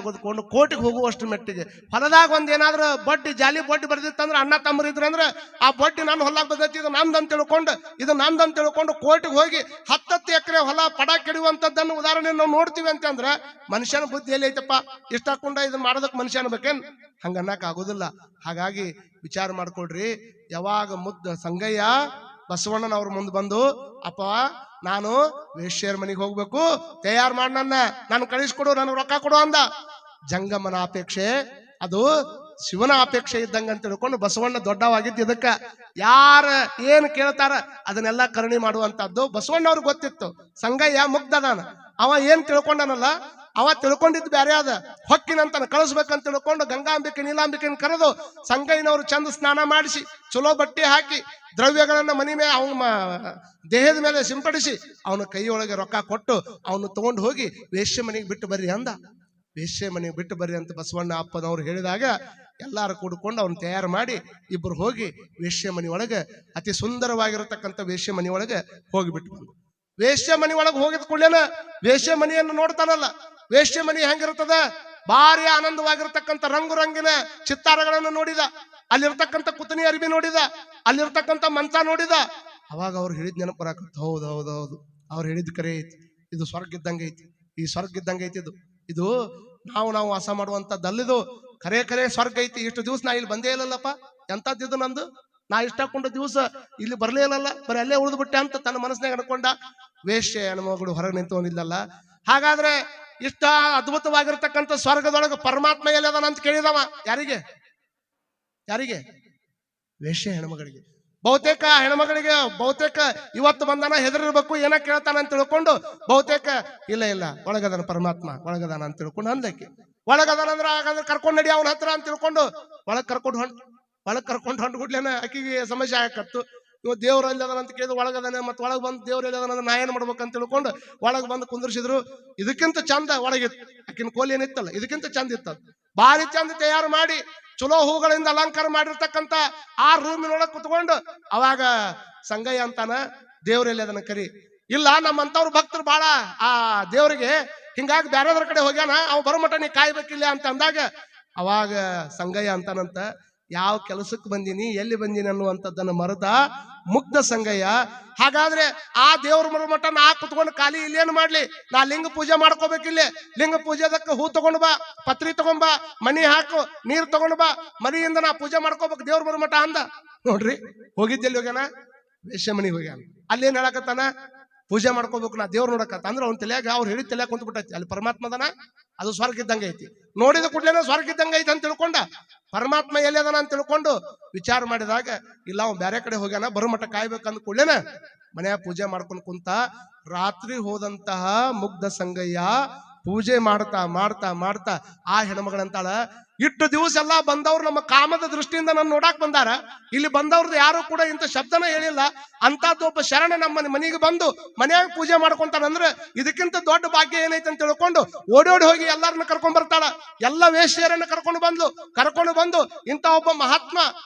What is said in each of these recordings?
ತೆಗೆದುಕೊಂಡು ಕೋಟಿಗೆ ಹೋಗುವಷ್ಟು ಮೆಟ್ಟಿಗೆ. ಹೊಲದಾಗ ಒಂದೇನಾದ್ರೂ ಬಡ್ಡಿ ಜಾಲಿ ಬಡ್ಡಿ ಬರ್ದಿತ್ತಂದ್ರೆ ಅಣ್ಣ ತಮ್ಮರು ಇದ್ರಂದ್ರೆ ಆ ಬಡ್ಡಿ ನಾನು ಹೊಲಕ್ಕೆ ಬಂದೈತಿ ಇದು ನಂದಂತ ತಿಳ್ಕೊಂಡು ಕೋಟಿಗೆ ಹೋಗಿ 10 ಎಕರೆ ಹೊಲ ಪಡ ಕೆಡುವಂತದ್ದನ್ನು ಉದಾಹರಣೆ ನಾವು ನೋಡ್ತೀವಿ ಅಂತಂದ್ರ ಮನುಷ್ಯನ ಬುದ್ಧಿ ಎಲ್ಲಿ ಐತಪ್ಪ? ಇಷ್ಟ ಹಾಕೊಂಡ ಇದನ್ನ ಮಾಡೋದಕ್ಕೆ ಮನುಷ್ಯ ಅನ್ಬೇಕೇನ್? ಹಂಗನ್ನಕ್ ಆಗೋದಿಲ್ಲ. ಹಾಗಾಗಿ ವಿಚಾರ ಮಾಡ್ಕೊಳ್ರಿ. ಯಾವಾಗ ಮುದ್ದ ಸಂಗಯ್ಯ ಬಸವಣ್ಣನವ್ರ ಮುಂದೆ ಬಂದು, ಅಪ್ಪ ನಾನು ವೇಶ್ಯರ ಮನೆಗೆ ಹೋಗ್ಬೇಕು, ತಯಾರು ಮಾಡಿ ನಾನು ಕಳಿಸ್ಕೊಡು, ನನಗೆ ರೊಕ್ಕ ಕೊಡು ಅಂದ. ಜಂಗಮನ ಅಪೇಕ್ಷೆ ಅದು ಶಿವನ ಅಪೇಕ್ಷೆ ಇದ್ದಂಗ ಅಂತ ತಿಳ್ಕೊಂಡು ಬಸವಣ್ಣ ದೊಡ್ಡವಾಗಿದ್ದು ಇದಕ್ಕ. ಯಾರ ಏನ್ ಕೇಳ್ತಾರ ಅದನ್ನೆಲ್ಲ ಕರುಣೆ ಮಾಡುವಂತದ್ದು ಬಸವಣ್ಣವ್ರಿಗೆ ಗೊತ್ತಿತ್ತು. ಸಂಗಯ್ಯ ಮುಗ್ಧದಾನ, ಅವ ಏನ್ ತಿಳ್ಕೊಂಡನಲ್ಲ ಅವ ತಿಳ್ಕೊಂಡಿದ್ದು ಬೇರೆ ಅದ. ಹೊಕ್ಕಿನಂತ ಕಳಿಸ್ಬೇಕಂತ ತಿಳ್ಕೊಂಡು ಗಂಗಾಂಬಿಕೆ ನೀಲಾಂಬಿಕೆನ ಕರೆದು ಸಂಗಯ್ಯನವರು ಚಂದ ಸ್ನಾನ ಮಾಡಿಸಿ ಚಲೋ ಬಟ್ಟೆ ಹಾಕಿ ದ್ರವ್ಯಗಳನ್ನ ಮನಿ ಮೇಲೆ ಅವನ ದೇಹದ ಮೇಲೆ ಸಿಂಪಡಿಸಿ ಅವನ ಕೈಯೊಳಗೆ ರೊಕ್ಕ ಕೊಟ್ಟು ಅವನು ತಗೊಂಡು ಹೋಗಿ ವೇಶ್ಯ ಮನೆಗೆ ಬಿಟ್ಟು ಬರ್ರಿ ಅಂದ. ವೇಶ್ಯ ಮನೆಗೆ ಬಿಟ್ಟು ಬರ್ರಿ ಅಂತ ಬಸವಣ್ಣ ಅಪ್ಪನವ್ರು ಹೇಳಿದಾಗ ಎಲ್ಲಾರು ಕೂಡ್ಕೊಂಡು ಅವನು ತಯಾರು ಮಾಡಿ ಇಬ್ಬರು ಹೋಗಿ ವೇಶ್ಯ ಮನೆ ಒಳಗೆ, ಅತಿ ಸುಂದರವಾಗಿರತಕ್ಕಂಥ ವೇಶ್ಯ ಮನೆ ಒಳಗೆ ಹೋಗಿಬಿಟ್ಟು ಬಂದು ವೇಶ್ಯ ಮನೆ ಒಳಗೆ ಹೋಗಿದ ಕೂಡಲೇನ ವೇಶ್ಯ ಮನೆಯನ್ನು ನೋಡ್ತಾನಲ್ಲ, ವೇಶ್ಯ ಮನೆ ಹೆಂಗಿರ್ತದ? ಭಾರಿ ಆನಂದವಾಗಿರ್ತಕ್ಕಂಥ ರಂಗು ರಂಗಿನ ಚಿತ್ತಾರಗಳನ್ನು ನೋಡಿದ, ಅಲ್ಲಿರ್ತಕ್ಕಂಥ ಕುತನಿ ಅರಿವಿ ನೋಡಿದ, ಅಲ್ಲಿರ್ತಕ್ಕಂಥ ಮಂಚ ನೋಡಿದ. ಅವಾಗ ಅವ್ರು ಹೇಳಿದ್ ನೆನಪು ಬರಾಕತ್ತ. ಹೌದು ಅವ್ರು ಹೇಳಿದ್ ಕರೆ ಐತಿ, ಇದು ಸ್ವರ್ಗ ಇದ್ದಂಗೆ ಐತಿ, ಈ ಸ್ವರ್ಗ ಇದ್ದಂಗೆ ಐತಿ. ಇದು ನಾವು ವಾಸ ಮಾಡುವಂತದ್ದಲ್ಲಿದು ಕರೆ ಸ್ವರ್ಗ ಐತಿ. ಇಷ್ಟು ದಿವಸ ನಾ ಇಲ್ಲಿ ಬಂದೇ ಇಲ್ಲಲ್ಲಪ್ಪ, ಎಂತದ್ದು ನಂದು, ನಾ ಇಷ್ಟಕೊಂಡ ದಿವಸ ಇಲ್ಲಿ ಬರ್ಲೇ ಇಲ್ಲಲ್ಲ, ಬರೀ ಅಲ್ಲೇ ಉಳಿದು ಬಿಟ್ಟೆ ಅಂತ ತನ್ನ ಮನಸ್ಸಿನಾಗ ಅನ್ಕೊಂಡ. ವೇಶ್ಯ ಹೆಣ್ಮಗಳು ಹೊರಗೆ ನಿಂತವನಿಲ್ಲಲ್ಲ. ಹಾಗಾದ್ರೆ ಇಷ್ಟ ಅದ್ಭುತವಾಗಿರ್ತಕ್ಕಂಥ ಸ್ವರ್ಗದೊಳಗೆ ಪರಮಾತ್ಮ ಎಲ್ಲದನ ಅಂತ ಕೇಳಿದವ. ಯಾರಿಗೆ? ವೇಶ್ಯ ಹೆಣ್ಮಗಳಿಗೆ. ಬಹುತೇಕ ಹೆಣ್ಮಗಳಿಗೆ ಇವತ್ತು ಬಂದಾನ ಹೆದರಿರ್ಬೇಕು, ಏನ ಕೇಳ್ತಾನ ಅಂತ ತಿಳ್ಕೊಂಡು ಬಹುತೇಕ ಇಲ್ಲ ಒಳಗದಾನ ಪರಮಾತ್ಮ ಒಳಗದಾನ ಅಂತ ತಿಳ್ಕೊಂಡು ಅಂದಕ್ಕೆ. ಒಳಗದಾನ ಅಂದ್ರೆ ಹಾಗಾದ್ರೆ ಕರ್ಕೊಂಡು ನಡಿ ಅವನ ಹತ್ರ ಅಂತ ತಿಳ್ಕೊಂಡು ಒಳಗ್ ಕರ್ಕೊಂಡು ಹೊಂಟ್ಬಿಡ್ಲೇನ ಆಕಿಗೆ ಸಮಸ್ಯೆ ಆಗಕತ್ತು. ಇವತ್ತು ದೇವ್ರ ಎಲ್ಲದನ ಅಂತ ಕೇಳಿದ್ರು ಒಳಗದಾನೆ, ಮತ್ತೆ ಒಳಗೆ ಬಂದು ದೇವ್ರ ಎಲ್ಲದನ ಅಂದ್ರೆ ನಾ ಏನ್ ಮಾಡ್ಬೇಕಂತ ತಿಳ್ಕೊಂಡು ಒಳಗೆ ಬಂದು ಕುಂದ್ರಿಸಿದ್ರು. ಇದಕ್ಕಿಂತ ಚಂದ ಒಳಗಿತ್ತು, ಆಕಿನ ಕೋಲಿ ಏನಿತ್ತಲ್ಲ ಇದಕ್ಕಿಂತ ಚಂದ ಇತ್ತದ. ಭಾರಿ ಚಂದ ತಯಾರು ಮಾಡಿ ಚಲೋ ಹೂಗಳಿಂದ ಅಲಂಕಾರ ಮಾಡಿರ್ತಕ್ಕಂಥ ಆ ರೂಮಿನೊಳಗೆ ಕುತ್ಕೊಂಡು ಅವಾಗ ಸಂಗಯ್ಯ ಅಂತಾನ, ದೇವ್ರೆಲ್ಲಿ ಅದನ್ನ ಕರಿ. ಇಲ್ಲ ನಮ್ಮಂತವ್ರು ಭಕ್ತರು ಬಾಳ ಆ ದೇವ್ರಿಗೆ, ಹಿಂಗಾಗಿ ಬ್ಯಾರದ್ರ ಕಡೆ ಹೋಗ್ಯಾನ, ಅವ್ ಬರೋಮಟ ನೀ ಕಾಯ್ಬೇಕಿಲ್ಲ ಅಂತ ಅಂದಾಗ ಅವಾಗ ಸಂಗಯ್ಯ ಅಂತಾನಂತ, ಯಾವ ಕೆಲಸಕ್ಕೆ ಬಂದೀನಿ ಎಲ್ಲಿ ಬಂದೀನಿ ಅನ್ನುವಂಥದ್ದನ್ನು ಮರೆತ ಮುಗ್ಧ ಸಂಗಯ್ಯ. ಹಾಗಾದ್ರೆ ಆ ದೇವ್ರ ಮಠ ನಾ ಕುತ್ಕೊಂಡು ಖಾಲಿ ಇಲ್ಲೇನು ಮಾಡ್ಲಿ, ನಾ ಲಿಂಗ ಪೂಜೆ ಮಾಡ್ಕೋಬೇಕಿಲ್ಲೇ. ಲಿಂಗ ಪೂಜೆದಕ್ಕೆ ಹೂ ತಗೊಂಡ್ ಬಾ, ಪತ್ರಿ ತಗೊಂಡ್ ಬಾ, ಮನಿ ಹಾಕು, ನೀರ್ ತಗೊಂಡ್ ಬಾ, ಮನಿಯಿಂದ ನಾ ಪೂಜೆ ಮಾಡ್ಕೋಬೇಕು ದೇವ್ರ ಮಠ ಅಂದ. ನೋಡ್ರಿ ಹೋಗಿದ್ದೆಲ್ಲಿ ಹೋಗ್ಯಾನ? ವೇಶ್ಯ ಮನಿಗೆ ಹೋಗ್ಯಾನ. ಅಲ್ಲೇನ್ ಹೇಳಕತ್ತಾನ? ಪೂಜೆ ಮಾಡ್ಕೋಬೇಕು, ನಾ ದೇವ್ರು ನೋಡಕತ್ತ ಅಂದ್ರೆ ಅವ್ನ ತಲೆಯಾಗ ಅವ್ರು ಹೇಳಿದ ತಲೆಯಾಗ ಕುಂತ ಬಿಟ್ಟೈತಿ. ಅಲ್ಲಿ ಪರಮಾತ್ಮದನ ಅದು ಸ್ವರ್ಗ ಇದ್ದಂಗೆ ಐತಿ. ನೋಡಿದ ಕೂಡ್ಲೇನ ಸ್ವರ್ಗ ಇದ್ದಂಗೆ ಐತಿ ಅಂತ ತಿಳ್ಕೊಂಡ ಪರಮಾತ್ಮ ಎಲ್ಲದನ ಅಂತ ತಿಳ್ಕೊಂಡು ವಿಚಾರ ಮಾಡಿದಾಗ ಇಲ್ಲ ಅವ್ನು ಬೇರೆ ಕಡೆ ಹೋಗ್ಯಾನ, ಬರೋ ಮಟ್ಟ ಕಾಯ್ಬೇಕಂದ್ ಕೂಡ್ಲೇನ ಮನೆಯ ಪೂಜೆ ಮಾಡ್ಕೊಂಡು ಕುಂತ. ರಾತ್ರಿ ಹೋದಂತಹ ಮುಗ್ಧ ಸಂಗಯ್ಯ ಪೂಜೆ ಮಾಡ್ತಾ ಆ ಹೆಣ್ಮಗಳಂತಾಳ, ಇಟ್ಟು ದಿವಸ ಎಲ್ಲ ಬಂದವ್ರು ನಮ್ಮ ಕಾಮದ ದೃಷ್ಟಿಯಿಂದ ನನ್ನ ನೋಡಾಕ್ ಬಂದಾರ, ಇಲ್ಲಿ ಬಂದವ್ರದ್ದು ಯಾರು ಕೂಡ ಇಂಥ ಶಬ್ದನ ಹೇಳಿಲ್ಲ. ಅಂತದ್ದು ಒಬ್ಬ ಶರಣ ನಮ್ಮ ಮನೆಗೆ ಬಂದು ಮನೆಯಾಗ ಪೂಜೆ ಮಾಡ್ಕೊಂತಾನಂದ್ರೆ ಇದಕ್ಕಿಂತ ದೊಡ್ಡ ಭಾಗ್ಯ ಏನೈತೆ ಅಂತ ತಿಳ್ಕೊಂಡು ಓಡೋಡಿ ಹೋಗಿ ಎಲ್ಲರನ್ನ ಕರ್ಕೊಂಡ್ ಬರ್ತಾಳ. ಎಲ್ಲ ವೇಶ್ಯರನ್ನ ಕರ್ಕೊಂಡು ಬಂದು ಇಂಥ ಒಬ್ಬ ಮಹಾತ್ಮ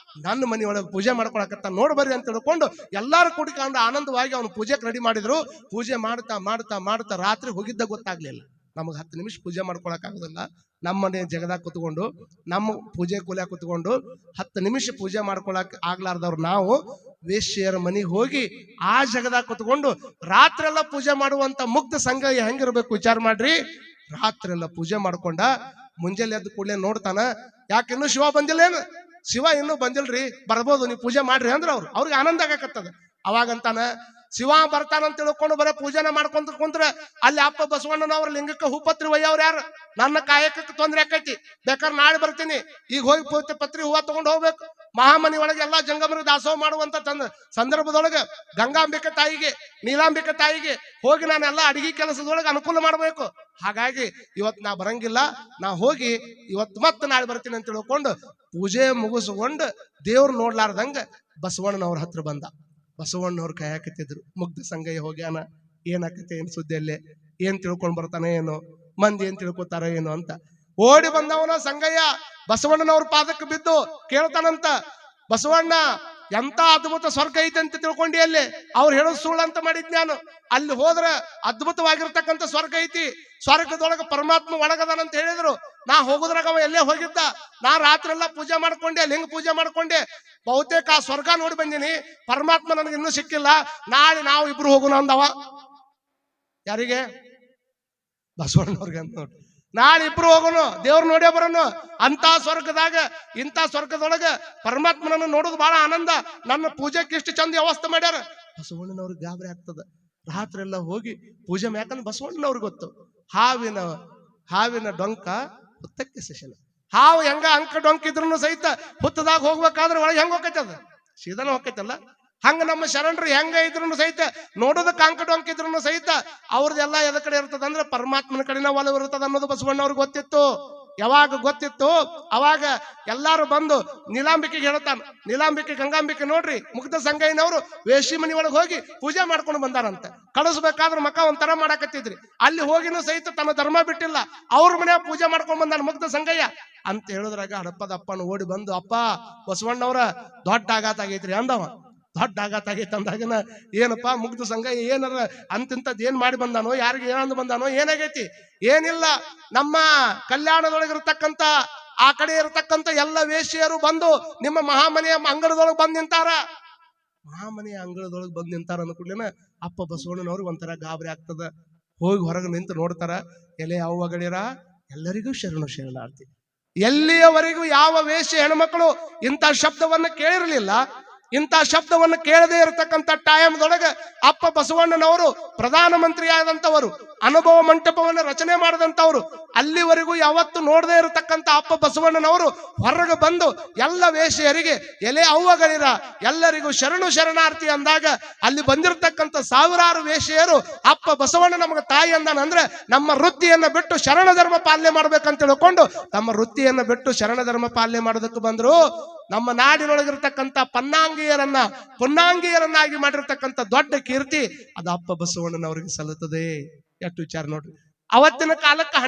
ನನ್ನ ಮನೆಯೊಳಗೆ ಪೂಜೆ ಮಾಡ್ಕೊಳಕತ್ತ, ನೋಡ್ಬರ್ರಿ ಅಂತ ತಿಳ್ಕೊಂಡು ಎಲ್ಲಾರು ಕೂಡಿಕೊಂಡು ಆನಂದವಾಗಿ ಅವನು ಪೂಜೆಗೆ ರೆಡಿ ಮಾಡಿದ್ರು. ಪೂಜೆ ಮಾಡ್ತಾ ರಾತ್ರಿ ಹೋಗಿದ್ದ ಗೊತ್ತಾಗ್ಲಿಲ್ಲ. ನಮಗ್ 10 ನಿಮಿಷ ಪೂಜೆ ಮಾಡ್ಕೊಳಕ್ ಆಗೋದಿಲ್ಲ. ನಮ್ಮ ಮನೆ ಜಗದಾಗ ಕುತ್ಕೊಂಡು ನಮ್ಮ ಪೂಜೆ ಕೂಲ್ಯಾಗ ಕುತ್ಕೊಂಡು 10 ನಿಮಿಷ ಪೂಜೆ ಮಾಡ್ಕೊಳಕ್ ಆಗ್ಲಾರ್ದವ್ರು ನಾವು ವೇಶ್ಯರ ಮನೆಗೆ ಹೋಗಿ ಆ ಜಗದಾಗ ಕುತ್ಕೊಂಡು ರಾತ್ರಿ ಎಲ್ಲ ಪೂಜೆ ಮಾಡುವಂತ ಮುಗ್ಧ ಸಂಘ ಹೆಂಗಿರ್ಬೇಕು ವಿಚಾರ ಮಾಡ್ರಿ. ರಾತ್ರಿ ಎಲ್ಲ ಪೂಜೆ ಮಾಡ್ಕೊಂಡ ಮುಂಜಾನೆ ಎದ್ದು ಕೂಡಲೇ ನೋಡ್ತಾನ, ಯಾಕೆ ಇನ್ನೂ ಶಿವ ಬಂದಿಲ್ಲೇನು? ಶಿವ ಇನ್ನೂ ಬಂದಿಲ್ರಿ, ಬರ್ಬೋದು, ನೀವು ಪೂಜೆ ಮಾಡ್ರಿ ಅಂದ್ರ ಅವ್ರಿಗೆ ಆನಂದ ಆಗಕತ್ತದ. ಅವಾಗಂತಾನ ಶಿವ ಬರ್ತಾನಂತ ತಿಳ್ಕೊಂಡು ಬರೀ ಪೂಜೆನ ಮಾಡ್ಕೊಂತ ಕುಂತ್ರ ಅಲ್ಲಿ ಅಪ್ಪ ಬಸವಣ್ಣನವ್ರ ಲಿಂಗಕ್ಕೆ ಹೂಪತ್ರಿ ಒಯ್ಯವ್ರ ಯಾರು? ನನ್ನ ಕಾಯಕಕ್ಕೆ ತೊಂದ್ರೆ ಆಕೈತಿ, ಬೇಕಾದ್ರೆ ನಾಳೆ ಬರ್ತೀನಿ, ಈಗ ಹೋಗಿ ಪತ್ರಿ ಹೂವ ತಗೊಂಡು ಹೋಗ್ಬೇಕು. ಮಹಾಮನಿ ಒಳಗೆ ಎಲ್ಲಾ ಜಂಗಮರಿಗೆ ದಾಸೋಹ ಮಾಡುವಂತ ಸಂದರ್ಭದೊಳಗೆ ಗಂಗಾಂಬಿಕೆ ತಾಯಿಗೆ ನೀಲಾಂಬಿಕೆ ತಾಯಿಗೆ ಹೋಗಿ ನಾನೆಲ್ಲ ಅಡಿಗೆ ಕೆಲಸದೊಳಗೆ ಅನುಕೂಲ ಮಾಡ್ಬೇಕು. ಹಾಗಾಗಿ ಇವತ್ತು ನಾ ಬರಂಗಿಲ್ಲ, ನಾ ಹೋಗಿ ಇವತ್ತು ಮತ್ತೆ ನಾಳೆ ಬರ್ತೀನಿ ಅಂತ ತಿಳ್ಕೊಂಡು ಪೂಜೆ ಮುಗಿಸ್ಕೊಂಡು ದೇವ್ರು ನೋಡ್ಲಾರ್ದಂಗ ಬಸವಣ್ಣನವ್ರ ಹತ್ರ ಬಂದ. ಬಸವಣ್ಣವ್ರು ಕೈ ಹಾಕತ್ತಿದ್ರು. ಮುಗ್ಧ ಸಂಗಯ್ಯ ಹೋಗ್ಯಾನ, ಏನಾಕತ್ತೆ ಏನ್ ಸುದ್ದಿಯಲ್ಲೇ, ಏನ್ ತಿಳ್ಕೊಂಡ್ ಬರ್ತಾನೆ ಏನೋ, ಮಂದಿ ಏನ್ ತಿಳ್ಕೊತಾರ ಏನೋ ಅಂತ ಓಡಿ ಬಂದವನ ಸಂಗಯ್ಯ ಬಸವಣ್ಣನವ್ರ ಪಾದಕ್ಕೆ ಬಿದ್ದು ಕೇಳ್ತಾನಂತ, ಬಸವಣ್ಣ ಎಂತ ಅದ್ಭುತ ಸ್ವರ್ಗ ಐತೆ ಅಂತ ತಿಳ್ಕೊಂಡಿ? ಅಲ್ಲಿ ಅವ್ರು ಹೇಳೋದು ಸುಳ್ಳು ಅಂತ ಮಾಡಿದ್ ನಾನು. ಅಲ್ಲಿ ಹೋದ್ರೆ ಅದ್ಭುತವಾಗಿರ್ತಕ್ಕಂಥ ಸ್ವರ್ಗ ಐತಿ, ಸ್ವರ್ಗದೊಳಗೆ ಪರಮಾತ್ಮ ಒಳಗದಾನಂತ ಹೇಳಿದ್ರು. ನಾ ಹೋಗುದ್ರಾಗ ಅವ ಎಲ್ಲೇ ಹೋಗಿದ್ದ. ನಾ ರಾತ್ರಿ ಎಲ್ಲ ಪೂಜೆ ಮಾಡ್ಕೊಂಡೆ, ಲಿಂಗ ಪೂಜೆ ಮಾಡ್ಕೊಂಡೆ, ಬಹುತೇಕ ಆ ಸ್ವರ್ಗ ನೋಡಿ ಬಂದಿನಿ. ಪರಮಾತ್ಮ ನನಗೆ ಇನ್ನೂ ಸಿಕ್ಕಿಲ್ಲ. ನಾಳೆ ನಾವು ಇಬ್ರು ಹೋಗೋಣ ಅಂದವ. ಯಾರಿಗೆ? ಬಸವಣ್ಣವ್ರಿಗೆ ಅಂತ ನೋಡಿ. ನಾಳೆ ಇಬ್ರು ಹೋಗೋನು, ದೇವ್ರು ನೋಡೇ ಬರೋನು. ಅಂತ ಸ್ವರ್ಗದಾಗ, ಇಂಥ ಸ್ವರ್ಗದೊಳಗ ಪರಮಾತ್ಮನನ್ನು ನೋಡೋದು ಬಹಳ ಆನಂದ. ನನ್ನ ಪೂಜೆಗೆ ಇಷ್ಟು ಚಂದ ವ್ಯವಸ್ಥೆ ಮಾಡ್ಯಾರ. ಬಸವಣ್ಣನವ್ರಿಗೆ ಗಾಬರಿ ಆಗ್ತದ. ರಾತ್ರಿ ಎಲ್ಲ ಹೋಗಿ ಪೂಜೆ ಯಾಕಂದ್ರೆ ಬಸವಣ್ಣನವ್ರಿಗೆ ಗೊತ್ತು, ಹಾವಿನ ಡೊಂಕ ಹುತ್ತಕ್ಕೆ ಸೆಸೆನ. ಹಾವು ಹೆಂಗ ಅಂಕ ಡೊಂಕ ಇದ್ರು ಸಹಿತ ಹುತ್ತದಾಗ ಹೋಗ್ಬೇಕಾದ್ರೆ ಒಳಗೆ ಹೆಂಗ್ ಹೋಗ್ತದ, ಸೀದನ ಹೋಗ್ತೈತಲ್ಲ. ಹಂಗ ನಮ್ಮ ಶರಣರು ಹೆಂಗ ಇದ್ರು ಸಹಿತ, ನೋಡೋದಕ್ಕೆ ಅಂಕ ಡೊಂಕ ಇದ್ರು ಸಹಿತ ಅವ್ರದ್ದೆಲ್ಲ ಎದ ಕಡೆ ಇರ್ತದ ಅಂದ್ರೆ ಪರಮಾತ್ಮನ ಕಡೆನ ಒಲವು ಇರ್ತದ ಅನ್ನೋದು ಬಸವಣ್ಣವ್ರಿಗೆ ಗೊತ್ತಿತ್ತು. ಯಾವಾಗ ಗೊತ್ತಿತ್ತು ಅವಾಗ ಎಲ್ಲಾರು ಬಂದು ನೀಲಾಂಬಿಕೆಗೆ ಹೇಳ್ತಾನ. ನೀಲಾಂಬಿಕೆ ಗಂಗಾಂಬಿಕೆ ನೋಡ್ರಿ, ಮುಗ್ಧ ಸಂಗಯ್ಯನವರು ವೇಷಿ ಮನಿ ಒಳಗೆ ಹೋಗಿ ಪೂಜೆ ಮಾಡ್ಕೊಂಡು ಬಂದಾರಂತ. ಕಳಿಸ್ಬೇಕಾದ್ರೆ ಮಕ್ಕ ಒಂಥರ ಮಾಡಾಕತ್ತಿದ್ರಿ. ಅಲ್ಲಿ ಹೋಗಿನೂ ಸಹಿತ ತನ್ನ ಧರ್ಮ ಬಿಟ್ಟಿಲ್ಲ, ಅವ್ರ ಮನೆಯ ಪೂಜೆ ಮಾಡ್ಕೊಂಡ್ ಬಂದಾನ ಮುಗ್ಧ ಸಂಗಯ್ಯ ಅಂತ ಹೇಳಿದ್ರಾಗ ಹಡಪದ ಅಪ್ಪನ ಓಡಿ ಬಂದು, ಅಪ್ಪ ಬಸವಣ್ಣವ್ರ ದೊಡ್ಡ ಆಘಾತ ಆಗೈತ್ರಿ ಅಂದವ. ದೊಡ್ಡ ಆಘಾತ ಆಗೈತೆ ಅಂದಾಗನ, ಏನಪ್ಪ ಮುಗ್ಧ ಸಂಗಯ್ಯ ಏನಾರ ಅಂತಿಂತದ್ ಏನ್ ಮಾಡಿ ಬಂದಾನೋ, ಯಾರಿಗೆ ಏನಂದು ಬಂದಾನೋ, ಏನಾಗೈತಿ? ಏನಿಲ್ಲ, ನಮ್ಮ ಕಲ್ಯಾಣದೊಳಗಿರ್ತಕ್ಕಂತ ಆ ಕಡೆ ಇರತಕ್ಕಂತ ಎಲ್ಲ ವೇಶ್ಯರು ಬಂದು ನಿಮ್ಮ ಮಹಾಮನೆಯ ಅಂಗಳದೊಳಗೆ ಬಂದ್ ನಿಂತಾರ. ಮಹಾಮನೆಯ ಅಂಗಳದೊಳಗೆ ಬಂದ್ ನಿಂತಾರ ಅಂದ ಕೂಡಲೇನ ಅಪ್ಪ ಬಸವಣ್ಣನವ್ರಿಗೆ ಒಂಥರ ಗಾಬರಿ ಆಗ್ತದ. ಹೋಗಿ ಹೊರಗೆ ನಿಂತು ನೋಡ್ತಾರ. ಎಲೆ ಅವ್ವ ಗಳಿರ, ಎಲ್ಲರಿಗೂ ಶರಣಾರ್ಥಿ. ಎಲ್ಲಿಯವರೆಗೂ ಯಾವ ವೇಶ್ಯ ಹೆಣ್ಮಕ್ಳು ಇಂಥ ಶಬ್ದವನ್ನ ಕೇಳಿರ್ಲಿಲ್ಲ. ಇಂಥ ಶಬ್ದವನ್ನು ಕೇಳದೇ ಇರತಕ್ಕಂಥ ಟೈಮ್ದೊಳಗೆ ಅಪ್ಪ ಬಸವಣ್ಣನವರು ಪ್ರಧಾನಮಂತ್ರಿ ಆದಂತವರು, ಅನುಭವ ಮಂಟಪವನ್ನು ರಚನೆ ಮಾಡಿದಂತವ್ರು, ಅಲ್ಲಿವರೆಗೂ ಯಾವತ್ತು ನೋಡದೇ ಇರತಕ್ಕಂಥ ಅಪ್ಪ ಬಸವಣ್ಣನವರು ಹೊರಗೆ ಬಂದು ಎಲ್ಲ ವೇಶ್ಯರಿಗೆ ಎಲೆ ಅವ್ವಗಳಿರ, ಎಲ್ಲರಿಗೂ ಶರಣಾರ್ಥಿ ಅಂದಾಗ ಅಲ್ಲಿ ಬಂದಿರತಕ್ಕಂಥ ಸಾವಿರಾರು ವೇಶ್ಯರು ಅಪ್ಪ ಬಸವಣ್ಣ ನಮಗೆ ತಾಯಿ ಅಂದಾನಂದ್ರೆ ನಮ್ಮ ವೃತ್ತಿಯನ್ನ ಬಿಟ್ಟು ಶರಣ ಧರ್ಮ ಪಾಲನೆ ಮಾಡ್ಬೇಕಂತ ತಿಳ್ಕೊಂಡು ತಮ್ಮ ವೃತ್ತಿಯನ್ನ ಬಿಟ್ಟು ಶರಣ ಧರ್ಮ ಪಾಲನೆ ಮಾಡೋದಕ್ಕೆ ಬಂದ್ರು. ನಮ್ಮ ನಾಡಿನೊಳಗಿರ್ತಕ್ಕಂಥ ಪುನ್ನಾಂಗಿಯರನ್ನಾಗಿ ಮಾಡಿರ್ತಕ್ಕಂಥ ದೊಡ್ಡ ಕೀರ್ತಿ ಅದು ಅಪ್ಪ ಬಸವಣ್ಣನವರಿಗೆ ಸಲ್ಲುತ್ತದೆ. ಎಷ್ಟು ವಿಚಾರ ನೋಡ್ರಿ. ಅವತ್ತಿನ ಕಾಲಕ್ಕೆ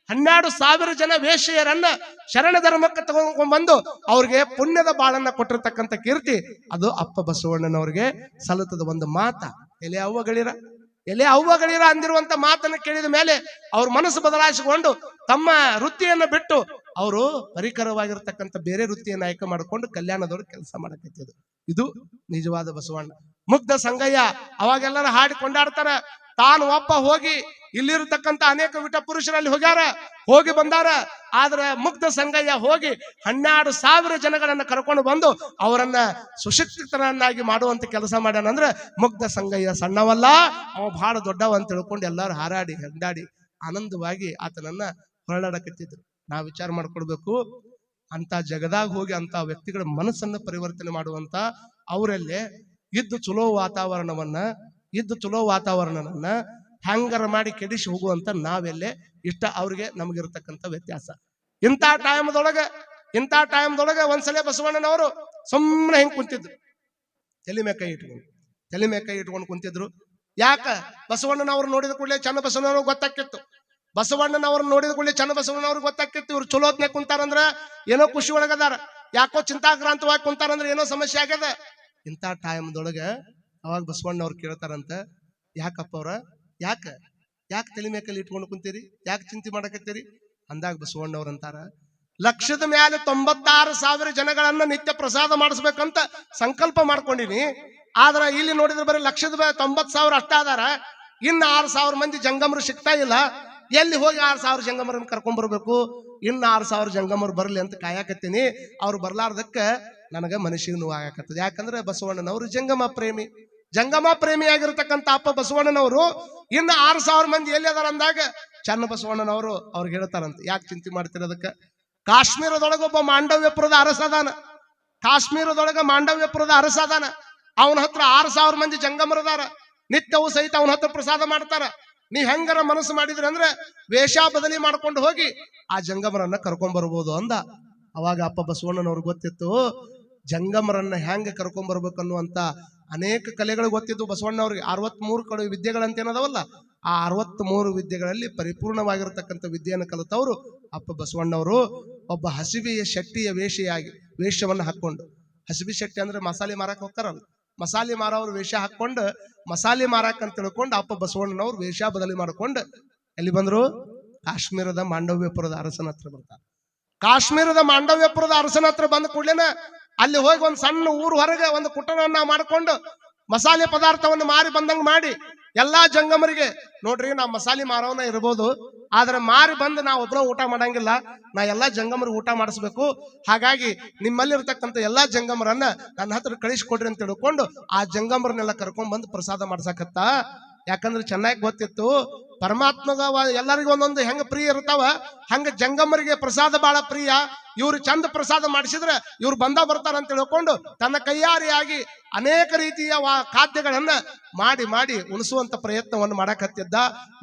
12,000 ಜನ ವೇಶ್ಯೆಯರನ್ನ ಶರಣ ಧರ್ಮಕ್ಕೆ ತಗೊಂಡ್ಬಂದು ಅವ್ರಿಗೆ ಪುಣ್ಯದ ಬಾಳನ್ನ ಕೊಟ್ಟಿರ್ತಕ್ಕಂಥ ಕೀರ್ತಿ ಅದು ಅಪ್ಪ ಬಸವಣ್ಣನವ್ರಿಗೆ ಸಲ್ಲುತ್ತದೆ. ಒಂದು ಮಾತ ಎಲೆ ಅವ್ವಗಳಿರ ಅಂದಿರುವಂತ ಮಾತನ್ನು ಕೇಳಿದ ಮೇಲೆ ಅವ್ರ ಮನಸ್ಸು ಬದಲಾಯಿಸಿಕೊಂಡು ತಮ್ಮ ವೃತ್ತಿಯನ್ನು ಬಿಟ್ಟು ಅವರು ಪರಿಕರವಾಗಿರ್ತಕ್ಕಂಥ ಬೇರೆ ವೃತ್ತಿಯನ್ನು ಆಯ್ಕೆ ಮಾಡಿಕೊಂಡು ಕಲ್ಯಾಣದವ್ರು ಕೆಲಸ ಮಾಡಕತ್ತಿದ್ರು. ಇದು ನಿಜವಾದ ಬಸವಣ್ಣ. ಮುಗ್ಧ ಸಂಗಯ್ಯ ಅವಾಗೆಲ್ಲರ ಹಾಡಿ ಕೊಂಡಾಡ್ತಾರ. ತಾನು ಒಬ್ಬ ಹೋಗಿ ಇಲ್ಲಿರತಕ್ಕಂಥ ಅನೇಕ ವಿಟ ಪುರುಷರಲ್ಲಿ ಹೋಗಿ ಬಂದಾರ. ಆದ್ರೆ ಮುಗ್ಧ ಸಂಗಯ್ಯ ಹೋಗಿ 12,000 ಜನಗಳನ್ನ ಕರ್ಕೊಂಡು ಬಂದು ಅವರನ್ನ ಸುಶಿಕ್ಷಿತರನ್ನಾಗಿ ಮಾಡುವಂತ ಕೆಲಸ ಮಾಡ್ಯಾನಂದ್ರೆ ಮುಗ್ಧ ಸಂಗಯ್ಯ ಸಣ್ಣವಲ್ಲ, ಅವ ಬಹಳ ದೊಡ್ಡವ ಅಂತ ತಿಳ್ಕೊಂಡು ಎಲ್ಲರೂ ಹಾರಾಡಿ ಹಂಡಾಡಿ ಆನಂದವಾಗಿ ಆತನನ್ನ ಹೊರಡಾಡಕತ್ತಿದ್ರು. ನಾವು ವಿಚಾರ ಮಾಡ್ಕೊಡ್ಬೇಕು, ಅಂತ ಜಗದಾಗ ಹೋಗಿ ಅಂತ ವ್ಯಕ್ತಿಗಳ ಮನಸ್ಸನ್ನ ಪರಿವರ್ತನೆ ಮಾಡುವಂತ ಅವರಲ್ಲೇ ಇದ್ದು ಚಲೋ ವಾತಾವರಣವನ್ನ ಹ್ಯಾಂಗರ ಮಾಡಿ ಕೆಡಿಸಿ ಹೋಗುವಂತ ನಾವೆಲ್ಲೇ ಇಷ್ಟ ಅವ್ರಿಗೆ ನಮಗಿರ್ತಕ್ಕಂಥ ವ್ಯತ್ಯಾಸ. ಇಂಥ ಟೈಮ್ದೊಳಗೆ ಒಂದ್ಸಲ ಬಸವಣ್ಣನವರು ಸುಮ್ಮನೆ ಹೆಂಗ್ ಕುಂತಿದ್ರು, ತಲೆ ಮೇಲೆ ಕೈ ಇಟ್ಕೊಂಡು ಕುಂತಿದ್ರು. ಯಾಕ? ಬಸವಣ್ಣನವ್ರು ನೋಡಿದ ಕೂಡಲೇ ಚನ್ನಬಸವಣ್ಣವ್ರಿಗೆ ಗೊತ್ತಾಕಿತ್ತು. ಚನ್ನಬಸವಣ್ಣವ್ರಿಗೆ ಗೊತ್ತಾಕಿತ್ತು ಇವ್ರು ಚಲೋತ್ನೆ ಕುಂತಾರಂದ್ರ ಏನೋ ಖುಷಿ ಒಳಗದಾರ, ಯಾಕೋ ಚಿಂತಾಕ್ರಾಂತವಾಗಿ ಕುಂತಾರಂದ್ರೆ ಏನೋ ಸಮಸ್ಯೆ ಆಗ್ಯದ. ಇಂಥ ಟೈಮ್ದೊಳಗೆ ಅವಾಗ ಬಸವಣ್ಣವ್ರು ಕೇಳ್ತಾರಂತ, ಯಾಕಪ್ಪ ಅವ್ರ ಯಾಕೆ ತಲೆ ಮೇಕಲ್ಲಿ ಇಟ್ಕೊಂಡು ಕುಂತೀರಿ, ಯಾಕೆ ಚಿಂತೆ ಮಾಡಕತ್ತೀರಿ ಅಂದಾಗ ಬಸವಣ್ಣವ್ರ ಅಂತಾರ, ಲಕ್ಷದ ಮೇಲೆ 96,000 ಜನಗಳನ್ನ ನಿತ್ಯ ಪ್ರಸಾದ ಮಾಡಿಸ್ಬೇಕಂತ ಸಂಕಲ್ಪ ಮಾಡ್ಕೊಂಡಿನಿ. ಆದ್ರ ಇಲ್ಲಿ ನೋಡಿದ್ರೆ ಬರೀ 190,000 ಅಷ್ಟ ಅದಾರ. ಇನ್ನು 6,000 ಮಂದಿ ಜಂಗಮರು ಸಿಗ್ತಾ ಇಲ್ಲ. ಎಲ್ಲಿ ಹೋಗಿ 6,000 ಜಂಗಮರನ್ನ ಕರ್ಕೊಂಡ್ ಬರ್ಬೇಕು? ಇನ್ನು 6,000 ಜಂಗಮರು ಬರ್ಲಿ ಅಂತ ಕಾಯಕತ್ತೀನಿ. ಅವ್ರು ಬರ್ಲಾರ್ದಕ್ಕ ನನಗ ಮನಸ್ಸಿಗೆ ನೋವಾಗಕತ್ತದ. ಯಾಕಂದ್ರೆ ಬಸವಣ್ಣನವರು ಜಂಗಮ ಪ್ರೇಮಿಯಾಗಿರ್ತಕ್ಕಂಥ ಅಪ್ಪ ಬಸವಣ್ಣನವರು ಇನ್ನು 6,000 ಮಂದಿ ಎಲ್ಲಿ ಅದಾರ ಅಂದಾಗ ಚನ್ನ ಬಸವಣ್ಣನವರು ಅವ್ರಿಗೆ ಹೇಳ್ತಾರಂತ, ಯಾಕೆ ಚಿಂತೆ ಮಾಡ್ತೀರ? ಅದಕ್ಕೆ ಕಾಶ್ಮೀರದೊಳಗೊಬ್ಬ ಮಾಂಡವ್ಯಪುರದ ಅರಸದಾನ. ಅವನ ಹತ್ರ 6,000 ಮಂದಿ ಜಂಗಮರದಾರ. ನಿತ್ಯವೂ ಸಹಿತ ಅವನ ಹತ್ರ ಪ್ರಸಾದ ಮಾಡ್ತಾರ. ನೀ ಹೆಂಗರ ಮನಸ್ಸು ಮಾಡಿದ್ರಿ ಅಂದ್ರೆ ವೇಷ ಬದಲಿ ಮಾಡ್ಕೊಂಡು ಹೋಗಿ ಆ ಜಂಗಮರನ್ನ ಕರ್ಕೊಂಡ್ ಬರ್ಬೋದು ಅಂದ. ಅವಾಗ ಅಪ್ಪ ಬಸವಣ್ಣನವ್ರಿಗೆ ಗೊತ್ತಿತ್ತು ಜಂಗಮರನ್ನ ಹೆಂಗ ಕರ್ಕೊಂಡ್ ಬರ್ಬೇಕನ್ನುವಂತ ಅನೇಕ ಕಲೆಗಳು ಗೊತ್ತಿದ್ದು ಬಸವಣ್ಣವ್ರಿಗೆ. 63 ವಿದ್ಯೆಗಳಂತ ಏನದವಲ್ಲ, ಆ 63 ವಿದ್ಯೆಗಳಲ್ಲಿ ಪರಿಪೂರ್ಣವಾಗಿರತಕ್ಕಂಥ ವಿದ್ಯೆಯನ್ನು ಕಲಿತವರು ಅಪ್ಪ ಬಸವಣ್ಣವರು. ಒಬ್ಬ ಹಸಿವೆಯ ಶೆಟ್ಟಿಯ ವೇಷವನ್ನು ಹಾಕೊಂಡು, ಹಸಿಬಿ ಶೆಟ್ಟಿ ಅಂದ್ರೆ ಮಸಾಲೆ ಮಾರಕ್ ಹೋಗ್ತಾರಲ್ಲ, ಮಸಾಲೆ ಮಾರವ್ರು ವೇಷ ಹಾಕೊಂಡು ಮಸಾಲೆ ಮಾರಕ್ ಅಂತ ತಿಳ್ಕೊಂಡು ಅಪ್ಪ ಬಸವಣ್ಣನವ್ರು ವೇಷ ಬದಲಿ ಮಾಡ್ಕೊಂಡು ಎಲ್ಲಿ ಬಂದ್ರು? ಕಾಶ್ಮೀರದ ಮಾಂಡವ್ಯಪುರದ ಅರಸನ ಹತ್ರ ಬರ್ತಾರೆ. ಕಾಶ್ಮೀರದ ಮಾಂಡವ್ಯಪುರದ ಅರಸನ ಹತ್ರ ಬಂದ ಕೂಡಲೇನ ಅಲ್ಲಿ ಹೋಗಿ ಒಂದು ಸಣ್ಣ ಊರು ಹೊರಗೆ ಒಂದು ಕುಟನವನ್ನ ಮಾಡಿಕೊಂಡು ಮಸಾಲೆ ಪದಾರ್ಥವನ್ನು ಮಾರಿ ಬಂದಂಗ ಮಾಡಿ ಎಲ್ಲಾ ಜಂಗಮರಿಗೆ, ನೋಡ್ರಿ ನಾ ಮಸಾಲೆ ಮಾರವನ ಇರ್ಬೋದು, ಆದ್ರೆ ಮಾರಿ ಬಂದು ನಾ ಒಬ್ಬನ ಊಟ ಮಾಡಂಗಿಲ್ಲ, ನಾ ಎಲ್ಲಾ ಜಂಗಮರಿಗೆ ಊಟ ಮಾಡಿಸ್ಬೇಕು, ಹಾಗಾಗಿ ನಿಮ್ಮಲ್ಲಿರ್ತಕ್ಕಂಥ ಎಲ್ಲಾ ಜಂಗಮರನ್ನ ನನ್ನ ಹತ್ರ ಕಳಿಸ್ಕೊಡ್ರಿ ಅಂತ ತಿಳ್ಕೊಂಡು ಆ ಜಂಗಮರನ್ನೆಲ್ಲ ಕರ್ಕೊಂಡ್ ಬಂದು ಪ್ರಸಾದ ಮಾಡ್ಸಕತ್ತ. ಯಾಕಂದ್ರೆ ಚೆನ್ನಾಗಿ ಗೊತ್ತಿತ್ತು ಪರಮಾತ್ಮಗ ಎಲ್ಲರಿಗೂ ಒಂದೊಂದು ಹೆಂಗ ಪ್ರಿಯ ಇರ್ತಾವ, ಹಂಗ ಜಂಗಮರಿಗೆ ಪ್ರಸಾದ ಬಹಳ ಪ್ರಿಯ. ಇವ್ರು ಚಂದ ಪ್ರಸಾದ ಮಾಡಿಸಿದ್ರೆ ಇವ್ರು ಬರ್ತಾರ ಅಂತ ತಿಳ್ಕೊಂಡು ತನ್ನ ಕೈಯಾರಿಯಾಗಿ ಅನೇಕ ರೀತಿಯ ಖಾದ್ಯಗಳನ್ನ ಮಾಡಿ ಮಾಡಿ ಉಣಿಸುವಂತ ಪ್ರಯತ್ನವನ್ನು ಮಾಡಕತ್ತಿದ್ದ.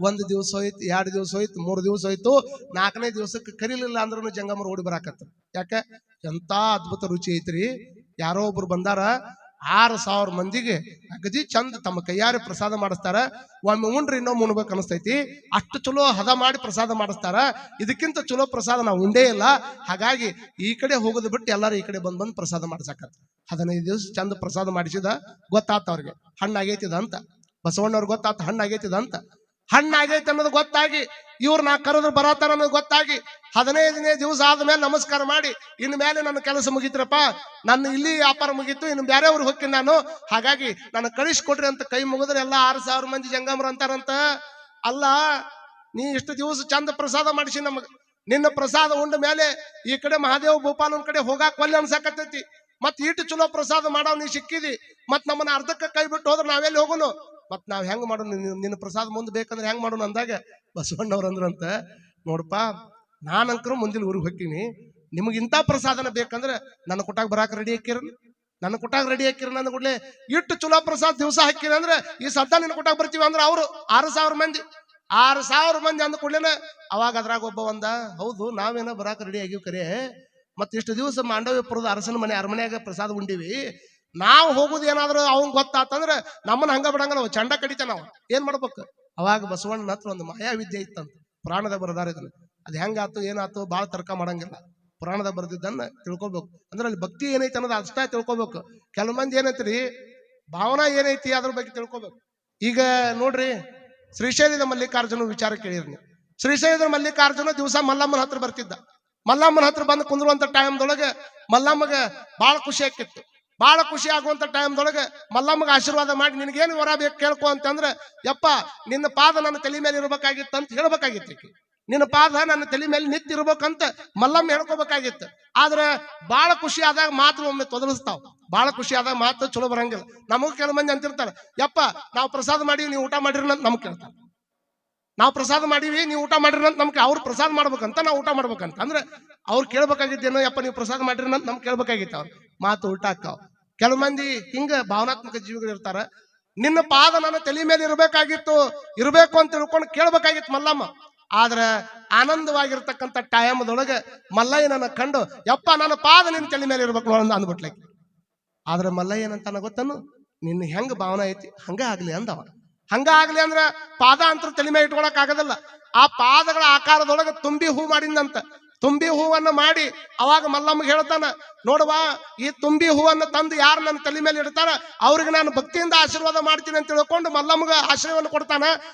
1 ದಿವಸ ಹೋಯ್ತು, 2 ದಿವಸ ಹೋಯ್ತು, 3 ದಿವಸ ಹೋಯ್ತು, 4ನೇ ದಿವಸಕ್ಕೆ ಕರೀಲಿಲ್ಲ ಅಂದ್ರೂ ಜಂಗಮರು ಓಡಿ ಬರಾಕತ್ತ. ಯಾಕೆ? ಎಂತ ಅದ್ಭುತ ರುಚಿ ಐತ್ರಿ. ಯಾರೋ ಒಬ್ರು ಬಂದಾರ, 6,000 ಮಂದಿಗೆ ಅಗದಿ ಚಂದ ತಮ್ಮ ಕೈಯಾರೆ ಪ್ರಸಾದ ಮಾಡಿಸ್ತಾರ. ಒಮ್ಮೆ ಉಂಡ್ರಿ ಇನ್ನೊಮ್ಮೆ ಉಣ್ಬೇಕು ಅನಿಸ್ತೈತಿ, ಅಷ್ಟು ಚಲೋ ಹದ ಮಾಡಿ ಪ್ರಸಾದ ಮಾಡಿಸ್ತಾರ. ಇದಕ್ಕಿಂತ ಚಲೋ ಪ್ರಸಾದ ನಾವು ಉಂಡೇ ಇಲ್ಲ. ಹಾಗಾಗಿ ಈ ಕಡೆ ಹೋಗೋದು ಬಿಟ್ಟು ಎಲ್ಲರೂ ಈ ಕಡೆ ಬಂದು ಪ್ರಸಾದ ಮಾಡ್ಸಕತ್ತ. 15 ದಿವಸ ಚಂದ ಪ್ರಸಾದ ಮಾಡಿಸಿದ. ಗೊತ್ತಾತ ಅವ್ರಿಗೆ ಹಣ್ಣಾಗೈತಿದ ಅಂತ. ಬಸವಣ್ಣವ್ರಿಗೆ ಗೊತ್ತಾತ ಹಣ್ಣಾಗೈತಿದ ಅಂತ. ಹಣ್ಣಾಗೈತೆ ಅನ್ನೋದು ಗೊತ್ತಾಗಿ ಇವ್ರು ನಾ ಕರೆದ್ರು ಬರತಾರ ಅನ್ನೋದು ಗೊತ್ತಾಗಿ 15ನೇ ದಿವಸ ಆದ್ಮೇಲೆ ನಮಸ್ಕಾರ ಮಾಡಿ, ಇನ್ನು ಮೇಲೆ ನನ್ನ ಕೆಲಸ ಮುಗಿತ್ರಪ್ಪ, ನನ್ನ ಇಲ್ಲಿ ವ್ಯಾಪಾರ ಮುಗೀತು, ಇನ್ನು ಬೇರೆ ಊರಿಗೆ ಹೋಗ್ತೀನಿ ನಾನು, ಹಾಗಾಗಿ ನನ್ನ ಕಳಿಸ್ಕೊಡ್ರಿ ಅಂತ ಕೈ ಮುಗಿದ್ರೆ ಎಲ್ಲ 6,000 ಮಂದಿ ಜಂಗಮರು ಅಂತಾರಂತ. ಅಲ್ಲ, ನೀ ಇಷ್ಟು ದಿವಸ ಚಂದ ಪ್ರಸಾದ ಮಾಡಿಸಿ ನಮಗ್, ನಿನ್ನ ಪ್ರಸಾದ ಉಂಡ ಮೇಲೆ ಈ ಕಡೆ ಮಹಾದೇವ ಭೂಪಾಲನ ಕಡೆ ಹೋಗಾಕ್ ಒಲ್ಲೆ ಅನ್ಸಾಕತ್ತೈತಿ. ಮತ್ ಇಟ್ಟು ಚಲೋ ಪ್ರಸಾದ ಮಾಡವ್ ನೀ ಸಿಕ್ಕಿದಿ, ಮತ್ ನಮ್ಮನ್ನ ಅರ್ಧಕ್ಕೆ ಕೈ ಬಿಟ್ಟು ಹೋದ್ರೆ ನಾವೆಲ್ಲಿ ಹೋಗುನು, ಮತ್ ನಾವ್ ಹೆಂಗ್ ಮಾಡೋಣ, ನಿನ್ನ ಪ್ರಸಾದ ಮುಂದೆ ಬೇಕಂದ್ರೆ ಹೆಂಗ್ ಮಾಡೋಣ ಅಂದಾಗ ಬಸವಣ್ಣವ್ರ ಅಂದ್ರಂತ, ನೋಡಪ್ಪ ನಾನಂಕರು ಮುಂದಿನ ಊರಿಗೆ ಹೋಗ್ತೀನಿ, ನಿಮ್ಗೆ ಇಂಥ ಪ್ರಸಾದನ ಬೇಕಂದ್ರೆ ನನ್ನ ಕೊಟ್ಟಾಗ ಬರಾಕ ರೆಡಿ ಹಾಕಿರ, ನನ್ನ ಕೊಟ್ಟಾಗ ರೆಡಿ ಹಾಕಿರ, ನನ್ನ ಕೂಡಲೇ ಇಟ್ಟು ಚಲೋ ಪ್ರಸಾದ ದಿವಸ ಹಾಕಿರ ಅಂದ್ರೆ ಈ ಸದ್ದ ನಿನ್ನ ಕೊಟ್ಟಾಗ ಬರ್ತೀವಿ ಅಂದ್ರೆ ಅವರು 6,000 ಮಂದಿ 6,000 ಮಂದಿ ಅಂದ ಕೂಡಲೇನ ಅವಾಗ ಅದ್ರಾಗ ಒಬ್ಬ ಒಂದ, ಹೌದು ನಾವೇನೋ ಬರಾಕ ರೆಡಿ ಆಗಿವ್ ಕರೆ, ಮತ್ ಇಷ್ಟು ದಿವಸ ಮಾಂಡವ್ಯಪುರದ ಅರಸನ ಮನೆ ಅರಮನೆಯಾಗ ಪ್ರಸಾದ ಉಂಡಿವಿ, ನಾವು ಹೋಗುದು ಏನಾದ್ರು ಅವಂಗ್ ಗೊತ್ತಾತಂದ್ರೆ ನಮ್ಮನ್ನ ಹಂಗ ಬಿಡಂಗಲ್ಲ, ಚಂಡ ಕಡಿತ ನಾವು ಏನ್ ಮಾಡ್ಬೇಕು. ಅವಾಗ ಬಸವಣ್ಣನ ಹತ್ರ ಒಂದು ಮಾಯಾವಿದ್ಯೆ ಇತ್ತಂತ, ಪುರಾಣದ ಬರದಾರ ಇದನ್ನ. ಅದ್ ಹೆಂಗಾತು ಏನಾತು ಬಾಳ ತರ್ಕ ಮಾಡಂಗಿಲ್ಲ, ಪುರಾಣದ ಬರ್ದಿದ್ದನ್ನ ತಿಳ್ಕೊಬೇಕು. ಅಂದ್ರೆ ಅಲ್ಲಿ ಭಕ್ತಿ ಏನೈತಿ ಅನ್ನೋದು ಅಷ್ಟೇ ತಿಳ್ಕೊಬೇಕು. ಕೆಲವು ಮಂದಿ ಏನೈತ್ರಿ ಭಾವನಾ ಏನೈತಿ ಅದ್ರ ಬಗ್ಗೆ ತಿಳ್ಕೊಬೇಕು. ಈಗ ನೋಡ್ರಿ, ಶ್ರೀಶೈಲದ ಮಲ್ಲಿಕಾರ್ಜುನ ವಿಚಾರ ಕೇಳಿರ್ನಿ. ಶ್ರೀಶೈಲದ ಮಲ್ಲಿಕಾರ್ಜುನ ದಿವಸ ಮಲ್ಲಮ್ಮನ ಹತ್ರ ಬರ್ತಿದ್ದ. ಮಲ್ಲಮ್ಮನ ಹತ್ರ ಬಂದು ಕುಂದ್ರುವಂತ ಟೈಮ್ದೊಳಗೆ ಮಲ್ಲಮ್ಮಗ ಬಹಳ ಖುಷಿ ಆಕಿತ್ತು. ಬಹಳ ಖುಷಿ ಆಗುವಂತ ಟೈಮ್ದೊಳಗೆ ಮಲ್ಲಮ್ಮಗ ಆಶೀರ್ವಾದ ಮಾಡಿ, ನಿನಗೇನು ವರ ಬೇಕು ಕೇಳ್ಕೊ ಅಂತಂದ್ರೆ, ಯಪ್ಪ ನಿನ್ನ ಪಾದ ನನ್ನ ತಲೆ ಮೇಲೆ ಇರ್ಬೇಕಾಗಿತ್ತು ಅಂತ ಹೇಳ್ಬೇಕಾಗಿತ್ತು. ನಿನ್ನ ಪಾದ ನನ್ನ ತಲೆ ಮೇಲೆ ನಿಂತಿರ್ಬೇಕಂತ ಮಲ್ಲಮ್ಮ ಹೇಳ್ಕೊಬೇಕಾಗಿತ್ತು. ಆದ್ರೆ ಬಹಳ ಖುಷಿ ಆದಾಗ ಮಾತು ಒಮ್ಮೆ ತೊದಲಿಸ್ತಾವ, ಬಹಳ ಖುಷಿ ಆದಾಗ ಮಾತು ಚಲೋ ಬರಂಗಿಲ್ಲ. ನಮಗ್ ಕೆಲವು ಮಂದಿ ಅಂತಿರ್ತಾರೆ, ಯಪ್ಪ ನಾವು ಪ್ರಸಾದ ಮಾಡೀವಿ ನೀವು ಊಟ ಮಾಡಿರಿ ಅಂತ ನಮ್ಗೆ ಕೇಳ್ತಾರೆ. ನಾವು ಪ್ರಸಾದ ಮಾಡೀವಿ ನೀವು ಊಟ ಮಾಡಿರಿ ಅಂತ ನಮ್ಗೆ, ಅವ್ರು ಪ್ರಸಾದ ಮಾಡ್ಬೇಕಂತ ನಾವು ಊಟ ಮಾಡ್ಬೇಕಂತ ಅಂದ್ರೆ ಅವ್ರು ಕೇಳ್ಬೇಕಾಗಿದ್ದೇನೋ, ಯಪ್ಪ ನೀವು ಪ್ರಸಾದ ಮಾಡಿರಿ ಅಂತ ನಮ್ಗೆ ಕೇಳ್ಬೇಕಾಗಿತ್ತು. ಅವ್ರು ಮಾತು ಉಲ್ಟಾ ಆಕ್ಕಾವ. ಕೆಲವು ಮಂದಿ ಹಿಂಗ ಭಾವನಾತ್ಮಕ ಜೀವಿಗಳು ಇರ್ತಾರ. ನಿನ್ನ ಪಾದ ನನ್ನ ತಲೆ ಮೇಲೆ ಇರ್ಬೇಕು ಅಂತ ತಿಳ್ಕೊಂಡು ಕೇಳ್ಬೇಕಾಗಿತ್ತು ಮಲ್ಲಮ್ಮ. ಆದ್ರೆ ಆನಂದವಾಗಿರ್ತಕ್ಕಂಥ ಟೈಮ್ದೊಳಗೆ ಮಲ್ಲಯ್ಯನನ್ನ ಕಂಡು, ಯಪ್ಪ ನನ್ನ ಪಾದ ನಿನ್ನ ತಲೆ ಮೇಲೆ ಇರ್ಬೇಕು ಅಂದ್ಬಿಟ್ಲಕ್ಕೆ. ಆದ್ರೆ ಮಲ್ಲಯ್ಯ ಏನಂತಾನ ಗೊತ್ತನು, ನಿನ್ನ ಹೆಂಗ ಭಾವನೆ ಐತಿ ಹಂಗ ಆಗ್ಲಿ ಅಂದವ. ಹಂಗ ಆಗ್ಲಿ ಅಂದ್ರ ಪಾದ ಅಂತ ತಲೆ ಮೇಲೆ ಇಟ್ಕೊಳಕ್ ಆಗೋದಿಲ್ಲ. ಆ ಪಾದಗಳ ಆಕಾರದೊಳಗೆ ತುಂಬಿ ಹೂ ಮಾಡಿದಂತ. ತುಂಬಿ ಹೂವನ್ನ ಮಾಡಿ ಅವಾಗ ಮಲ್ಲಮ್ಮಗೆ ಹೇಳ್ತಾನ, ನೋಡವಾ ಈ ತುಂಬಿ ಹೂವನ್ನ ತಂದು ಯಾರು ನನ್ನ ತಲೆ ಮೇಲೆ ಇಡ್ತಾರ ಅವ್ರಿಗೆ ನಾನು ಭಕ್ತಿಯಿಂದ ಆಶೀರ್ವಾದ ಮಾಡ್ತೀನಿ ಅಂತ ತಿಳ್ಕೊಂಡು ಮಲ್ಲಮ್ಮಗೆ ಆಶ್ರಯವನ್ನು ಕೊಡ್ತಾನ.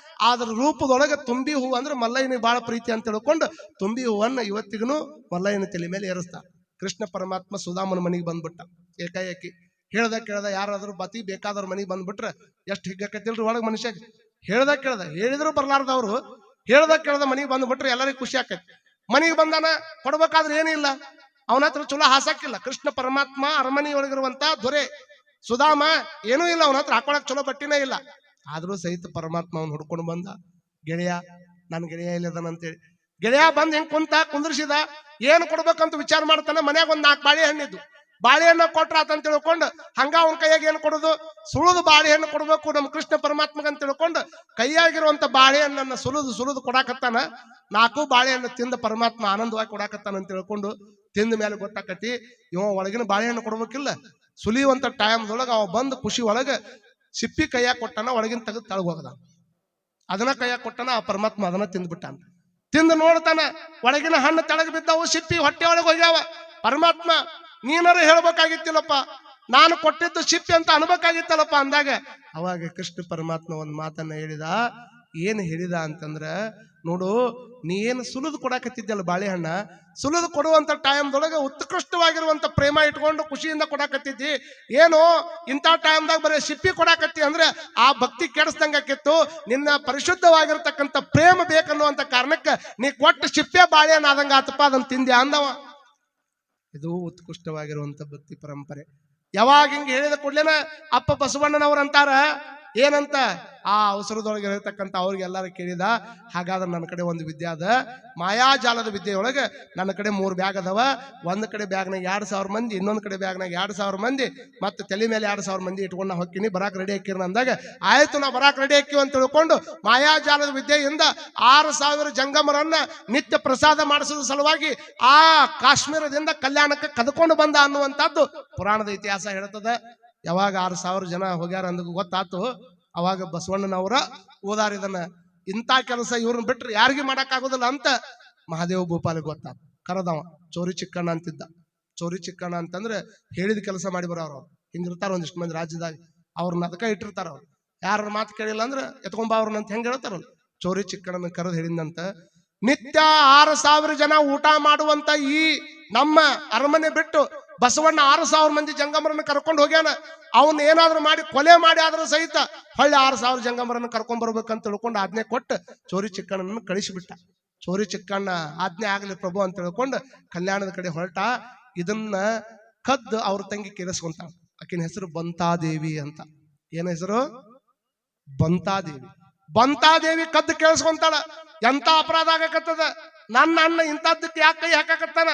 ಅದ್ರ ರೂಪದೊಳಗೆ ತುಂಬಿ ಹೂ ಅಂದ್ರೆ ಮಲ್ಲಯ್ಯನಿಗೆ ಬಹಳ ಪ್ರೀತಿ ಅಂತ ತಿಳ್ಕೊಂಡು ತುಂಬಿ ಹೂವನ್ನ ಇವತ್ತಿಗೂ ಮಲ್ಲಯ್ಯನ ತಲೆ ಮೇಲೆ ಏರಿಸ್ತಾರ. ಕೃಷ್ಣ ಪರಮಾತ್ಮ ಸುಧಾಮನ ಮನೆಗೆ ಬಂದ್ಬಿಟ್ಟ ಏಕಾಏಕಿ. ಕೇಳ್ದ ಯಾರಾದ್ರೂ ಬತಿ ಬೇಕಾದವ್ರ ಮನೆಗೆ ಬಂದ್ಬಿಟ್ರೆ ಎಷ್ಟು ಹಿಗ್ಗಕತ್ತಿಲ್ರಿ ಒಳಗೆ ಮನುಷ್ಯ. ಕೇಳ್ದ ಹೇಳಿದ್ರು ಬರ್ಲಾರ್ದವ್ರು ಕೇಳ್ದ ಮನೆಗೆ ಬಂದ್ಬಿಟ್ರೆ ಎಲ್ಲರಿಗೂ ಖುಷಿ ಆಕೈತಿ. ಮನೆಗೆ ಬಂದಾನ, ಕೊಡ್ಬೇಕಾದ್ರೆ ಏನಿಲ್ಲ, ಅವನ ಹತ್ರ ಚಲೋ ಹಾಸಾಕಿಲ್ಲ. ಕೃಷ್ಣ ಪರಮಾತ್ಮ ಅರಮನೆಯೊಳಗಿರುವಂತ ದೊರೆ ಸುಧಾಮ ಏನೂ ಇಲ್ಲ, ಅವನ ಹತ್ರ ಹಾಕೊಳಕ್ ಚಲೋ ಬಟ್ಟಿನೇ ಇಲ್ಲ. ಆದ್ರೂ ಸಹಿತ ಪರಮಾತ್ಮ ಅವ್ನು ಹುಡ್ಕೊಂಡು ಬಂದ. ಗೆಳೆಯ ನನ್ ಗೆಳೆಯ ಇಲ್ಲದನಂತೇಳಿ ಗೆಳೆಯ ಬಂದ್ ಹೆಂಗ್ ಕುಂದ್ರಿಸಿದ. ಏನು ಕೊಡ್ಬೇಕಂತ ವಿಚಾರ ಮಾಡ್ತಾನೆ. ಮನ್ಯಾಗ ಒಂದ್ 4 ಬಾಳೆಹಣ್ಣಿದ್ದು, ಬಾಳೆಹಣ್ಣ ಕೊಟ್ರ ಅಂತ ತಿಳ್ಕೊಂಡು ಹಂಗ ಅವನ ಕೈಯಾಗ ಏನು ಕೊಡುದು, ಸುಳಿದು ಬಾಳೆಹಣ್ಣು ಕೊಡ್ಬೇಕು ನಮ್ ಕೃಷ್ಣ ಪರಮಾತ್ಮಗಂತ ತಿಳ್ಕೊಂಡು ಕೈಯಾಗಿರುವಂತ ಬಾಳೆಹಣ್ಣನ್ನ ಸುಲಿದು ಕೊಡಾಕತ್ತಾನ. 4 ಬಾಳೆಹಣ್ಣು ತಿಂದ ಪರಮಾತ್ಮ ಆನಂದವಾಗಿ ಕೊಡಾಕತ್ತಾನ ಅಂತ ತಿಳ್ಕೊಂಡು ತಿಂದ ಮೇಲೆ ಗೊತ್ತಾಕತಿ ಇವ ಒಳಗಿನ ಬಾಳೆಹಣ್ಣು ಕೊಡ್ಬೇಕಿಲ್ಲ. ಸುಲಿಯುವಂತ ಟೈಮ್ದೊಳಗ ಅವ ಬಂದು ಖುಷಿ ಒಳಗ ಸಿಪ್ಪಿ ಕೈಯಾಗ ಕೊಟ್ಟಾನ, ಒಳಗಿನ ತೆಗೆದು ತಳಗೋಗದ. ಅದನ್ನ ಕೈಯಾಗ ಕೊಟ್ಟಾನ, ಆ ಪರಮಾತ್ಮ ಅದನ್ನ ತಿಂದ್ಬಿಟ್ಟಾನ. ತಿಂದು ನೋಡ್ತಾನ ಒಳಗಿನ ಹಣ್ಣು ತೆಳಗ್ ಬಿದ್ದಾವು, ಸಿಪ್ಪಿ ಹೊಟ್ಟೆ ಒಳಗೆ ಹೋಗ್ಯಾವ. ಪರಮಾತ್ಮ ನೀನಾರು ಹೇಳ್ಬೇಕಾಗಿತ್ತಿಲ್ಲಪ್ಪ, ನಾನು ಕೊಟ್ಟಿದ್ದು ಸಿಪ್ಪಿ ಅಂತ ಅನ್ಬೇಕಾಗಿತ್ತಲ್ಲಪ್ಪ ಅಂದಾಗ ಅವಾಗ ಕೃಷ್ಣ ಪರಮಾತ್ಮ ಒಂದ್ ಮಾತನ್ನ ಹೇಳಿದ. ಏನ್ ಹೇಳಿದ ಅಂತಂದ್ರ, ನೋಡು, ನೀ ಏನು ಸುಲಿದು ಕೊಡಾಕತ್ತಿದ್ದಲ್ಲ ಬಾಳೆಹಣ್ಣ, ಸುಲಿದು ಕೊಡುವಂತ ಟೈಮ್ದೊಳಗೆ ಉತ್ಕೃಷ್ಟವಾಗಿರುವಂತ ಪ್ರೇಮ ಇಟ್ಕೊಂಡು ಖುಷಿಯಿಂದ ಕೊಡಾಕತ್ತಿದ್ದಿ. ಏನು ಇಂಥ ಟೈಮ್ದಾಗ ಬರೀ ಸಿಪ್ಪಿ ಕೊಡಾಕತ್ತಿ ಅಂದ್ರೆ ಆ ಭಕ್ತಿ ಕೆಡಿಸ್ದಂಗಾಕಿತ್ತು. ನಿನ್ನ ಪರಿಶುದ್ಧವಾಗಿರ್ತಕ್ಕಂಥ ಪ್ರೇಮ ಬೇಕನ್ನುವಂತ ಕಾರಣಕ್ಕೆ ನೀ ಕೊಟ್ಟು ಸಿಪ್ಪೆ ಬಾಳೆಹಣ್ಣು ಆದಂಗ ಆತಪ್ಪ, ಅದನ್ನ ತಿಂದೆ ಅಂದವ. ಇದು ಉತ್ಕೃಷ್ಟವಾಗಿರುವಂತ ಭಕ್ತಿ ಪರಂಪರೆ. ಯಾವಾಗ ಹಿಂಗೆ ಹೇಳಿದ ಕೂಡ್ಲೇನ ಅಪ್ಪ ಬಸವಣ್ಣನವ್ರು ಅಂತಾರ ಏನಂತ, ಆ ಅವಸರದೊಳಗೆ ಇರತಕ್ಕಂಥ ಅವ್ರಿಗೆ ಎಲ್ಲರೂ ಕೇಳಿದ, ಹಾಗಾದ್ರೆ ನನ್ನ ಕಡೆ ಒಂದು ವಿದ್ಯೆ ಅದ, ಮಾಯಾಜಾಲದ ವಿದ್ಯೆಯೊಳಗೆ ನನ್ನ ಕಡೆ 3 ಬ್ಯಾಗ್ ಅದಾವ. ಒಂದು ಕಡೆ ಬ್ಯಾಗ್ನಾಗ 2,000 ಮಂದಿ, ಇನ್ನೊಂದು ಕಡೆ ಬ್ಯಾಗ್ನಾಗ 2,000 ಮಂದಿ, ಮತ್ತೆ ತಲೆ ಮೇಲೆ 2,000 ಮಂದಿ ಇಟ್ಕೊಂಡು ನಾ ಹೊಕ್ಕಿನಿ, ಬರಾಕ್ ರೆಡಿ ಹಾಕಿರಿ ಅಂದಾಗ, ಆಯ್ತು ನಾ ಬರಾಕ್ ರೆಡಿ ಹಾಕಿವಿ ಅಂತ ತಿಳ್ಕೊಂಡು ಮಾಯಾಜಾಲದ ವಿದ್ಯೆಯಿಂದ 6,000 ಜಂಗಮರನ್ನ ನಿತ್ಯ ಪ್ರಸಾದ ಮಾಡಿಸೋದ್ರ ಸಲುವಾಗಿ ಆ ಕಾಶ್ಮೀರದಿಂದ ಕಲ್ಯಾಣಕ್ಕೆ ಕದ್ಕೊಂಡು ಬಂದ ಅನ್ನುವಂಥದ್ದು ಪುರಾಣದ ಇತಿಹಾಸ ಹೇಳ್ತದ. ಯಾವಾಗ 6,000 ಜನ ಹೋಗ್ಯಾರ ಅಂದ ಗೊತ್ತಾತು, ಅವಾಗ ಬಸವಣ್ಣನವರ ಓದಾರ ಇದನ್ನ, ಇಂಥ ಕೆಲಸ ಇವ್ರನ್ನ ಬಿಟ್ರೆ ಯಾರಿಗೂ ಮಾಡಕ್ ಆಗೋದಿಲ್ಲ ಅಂತ ಮಹಾದೇವ ಭೂಪಾಲಿಗೆ ಗೊತ್ತಾತು. ಕರೆದವ ಚೋರಿ ಚಿಕ್ಕಣ್ಣ ಅಂತಿದ್ದ. ಚೋರಿ ಚಿಕ್ಕಣ್ಣ ಅಂತಂದ್ರೆ ಹೇಳಿದ ಕೆಲಸ ಮಾಡಿ ಬರೋರು. ಹಿಂಗಿರ್ತಾರ ಒಂದಿಷ್ಟು ಮಂದಿ ರಾಜ್ಯದಾಗ, ಅವ್ರನ್ನ ಅದಕ್ಕ ಇಟ್ಟಿರ್ತಾರ. ಅವ್ರು ಯಾರ ಮಾತು ಕೇಳಿಲ್ಲ ಅಂದ್ರೆ ಎತ್ಕೊಂಬ ಅವ್ರನ್ನ ಅಂತ ಹೆಂಗ್ ಹೇಳ್ತಾರ. ಚೋರಿ ಚಿಕ್ಕಣ್ಣನ ಕರೆದು ಹೇಳಿದಂತ, ನಿತ್ಯ 6,000 ಜನ ಊಟ ಮಾಡುವಂತ ಈ ನಮ್ಮ ಅರಮನೆ ಬಿಟ್ಟು ಬಸವಣ್ಣ 6,000 ಮಂದಿ ಜಂಗಮರನ್ನ ಕರ್ಕೊಂಡು ಹೋಗ್ಯಾನ. ಅವನ್ ಏನಾದ್ರು ಮಾಡಿ ಕೊಲೆ ಮಾಡಿ ಆದ್ರೂ ಸಹಿತ ಹೊಳ್ಳಿ 6,000 ಜಂಗಮರನ್ನ ಕರ್ಕೊಂಡ್ ಬರ್ಬೇಕಂತ ತಿಳ್ಕೊಂಡು ಆಜ್ಞೆ ಕೊಟ್ಟು ಚೋರಿ ಚಿಕ್ಕಣ್ಣನ ಕಳಿಸಿಬಿಟ್ಟ. ಚೋರಿ ಚಿಕ್ಕಣ್ಣ ಆಜ್ಞೆ ಆಗ್ಲಿ ಪ್ರಭು ಅಂತ ತಿಳ್ಕೊಂಡು ಕಲ್ಯಾಣದ ಕಡೆ ಹೊರಟ. ಇದನ್ನ ಕದ್ದು ಅವ್ರ ತಂಗಿ ಕೇಳಿಸ್ಕೊಂತ. ಆಕಿನ ಹೆಸರು ಬಂತಾದೇವಿ ಅಂತ. ಏನ ಹೆಸರು? ಬಂತಾದೇವಿ. ಬಂತಾದೇವಿ ಕದ್ದು ಕೇಳಿಸ್ಕೊಂತಾಳ. ಎಂತ ಅಪರಾಧ ಆಗಕತ್ತದ, ನನ್ನ ಅಣ್ಣ ಇಂಥದ್ದಕ್ಕೆ ಯಾಕೆ ಕೈ ಹಾಕಾಕತ್ತಾನ.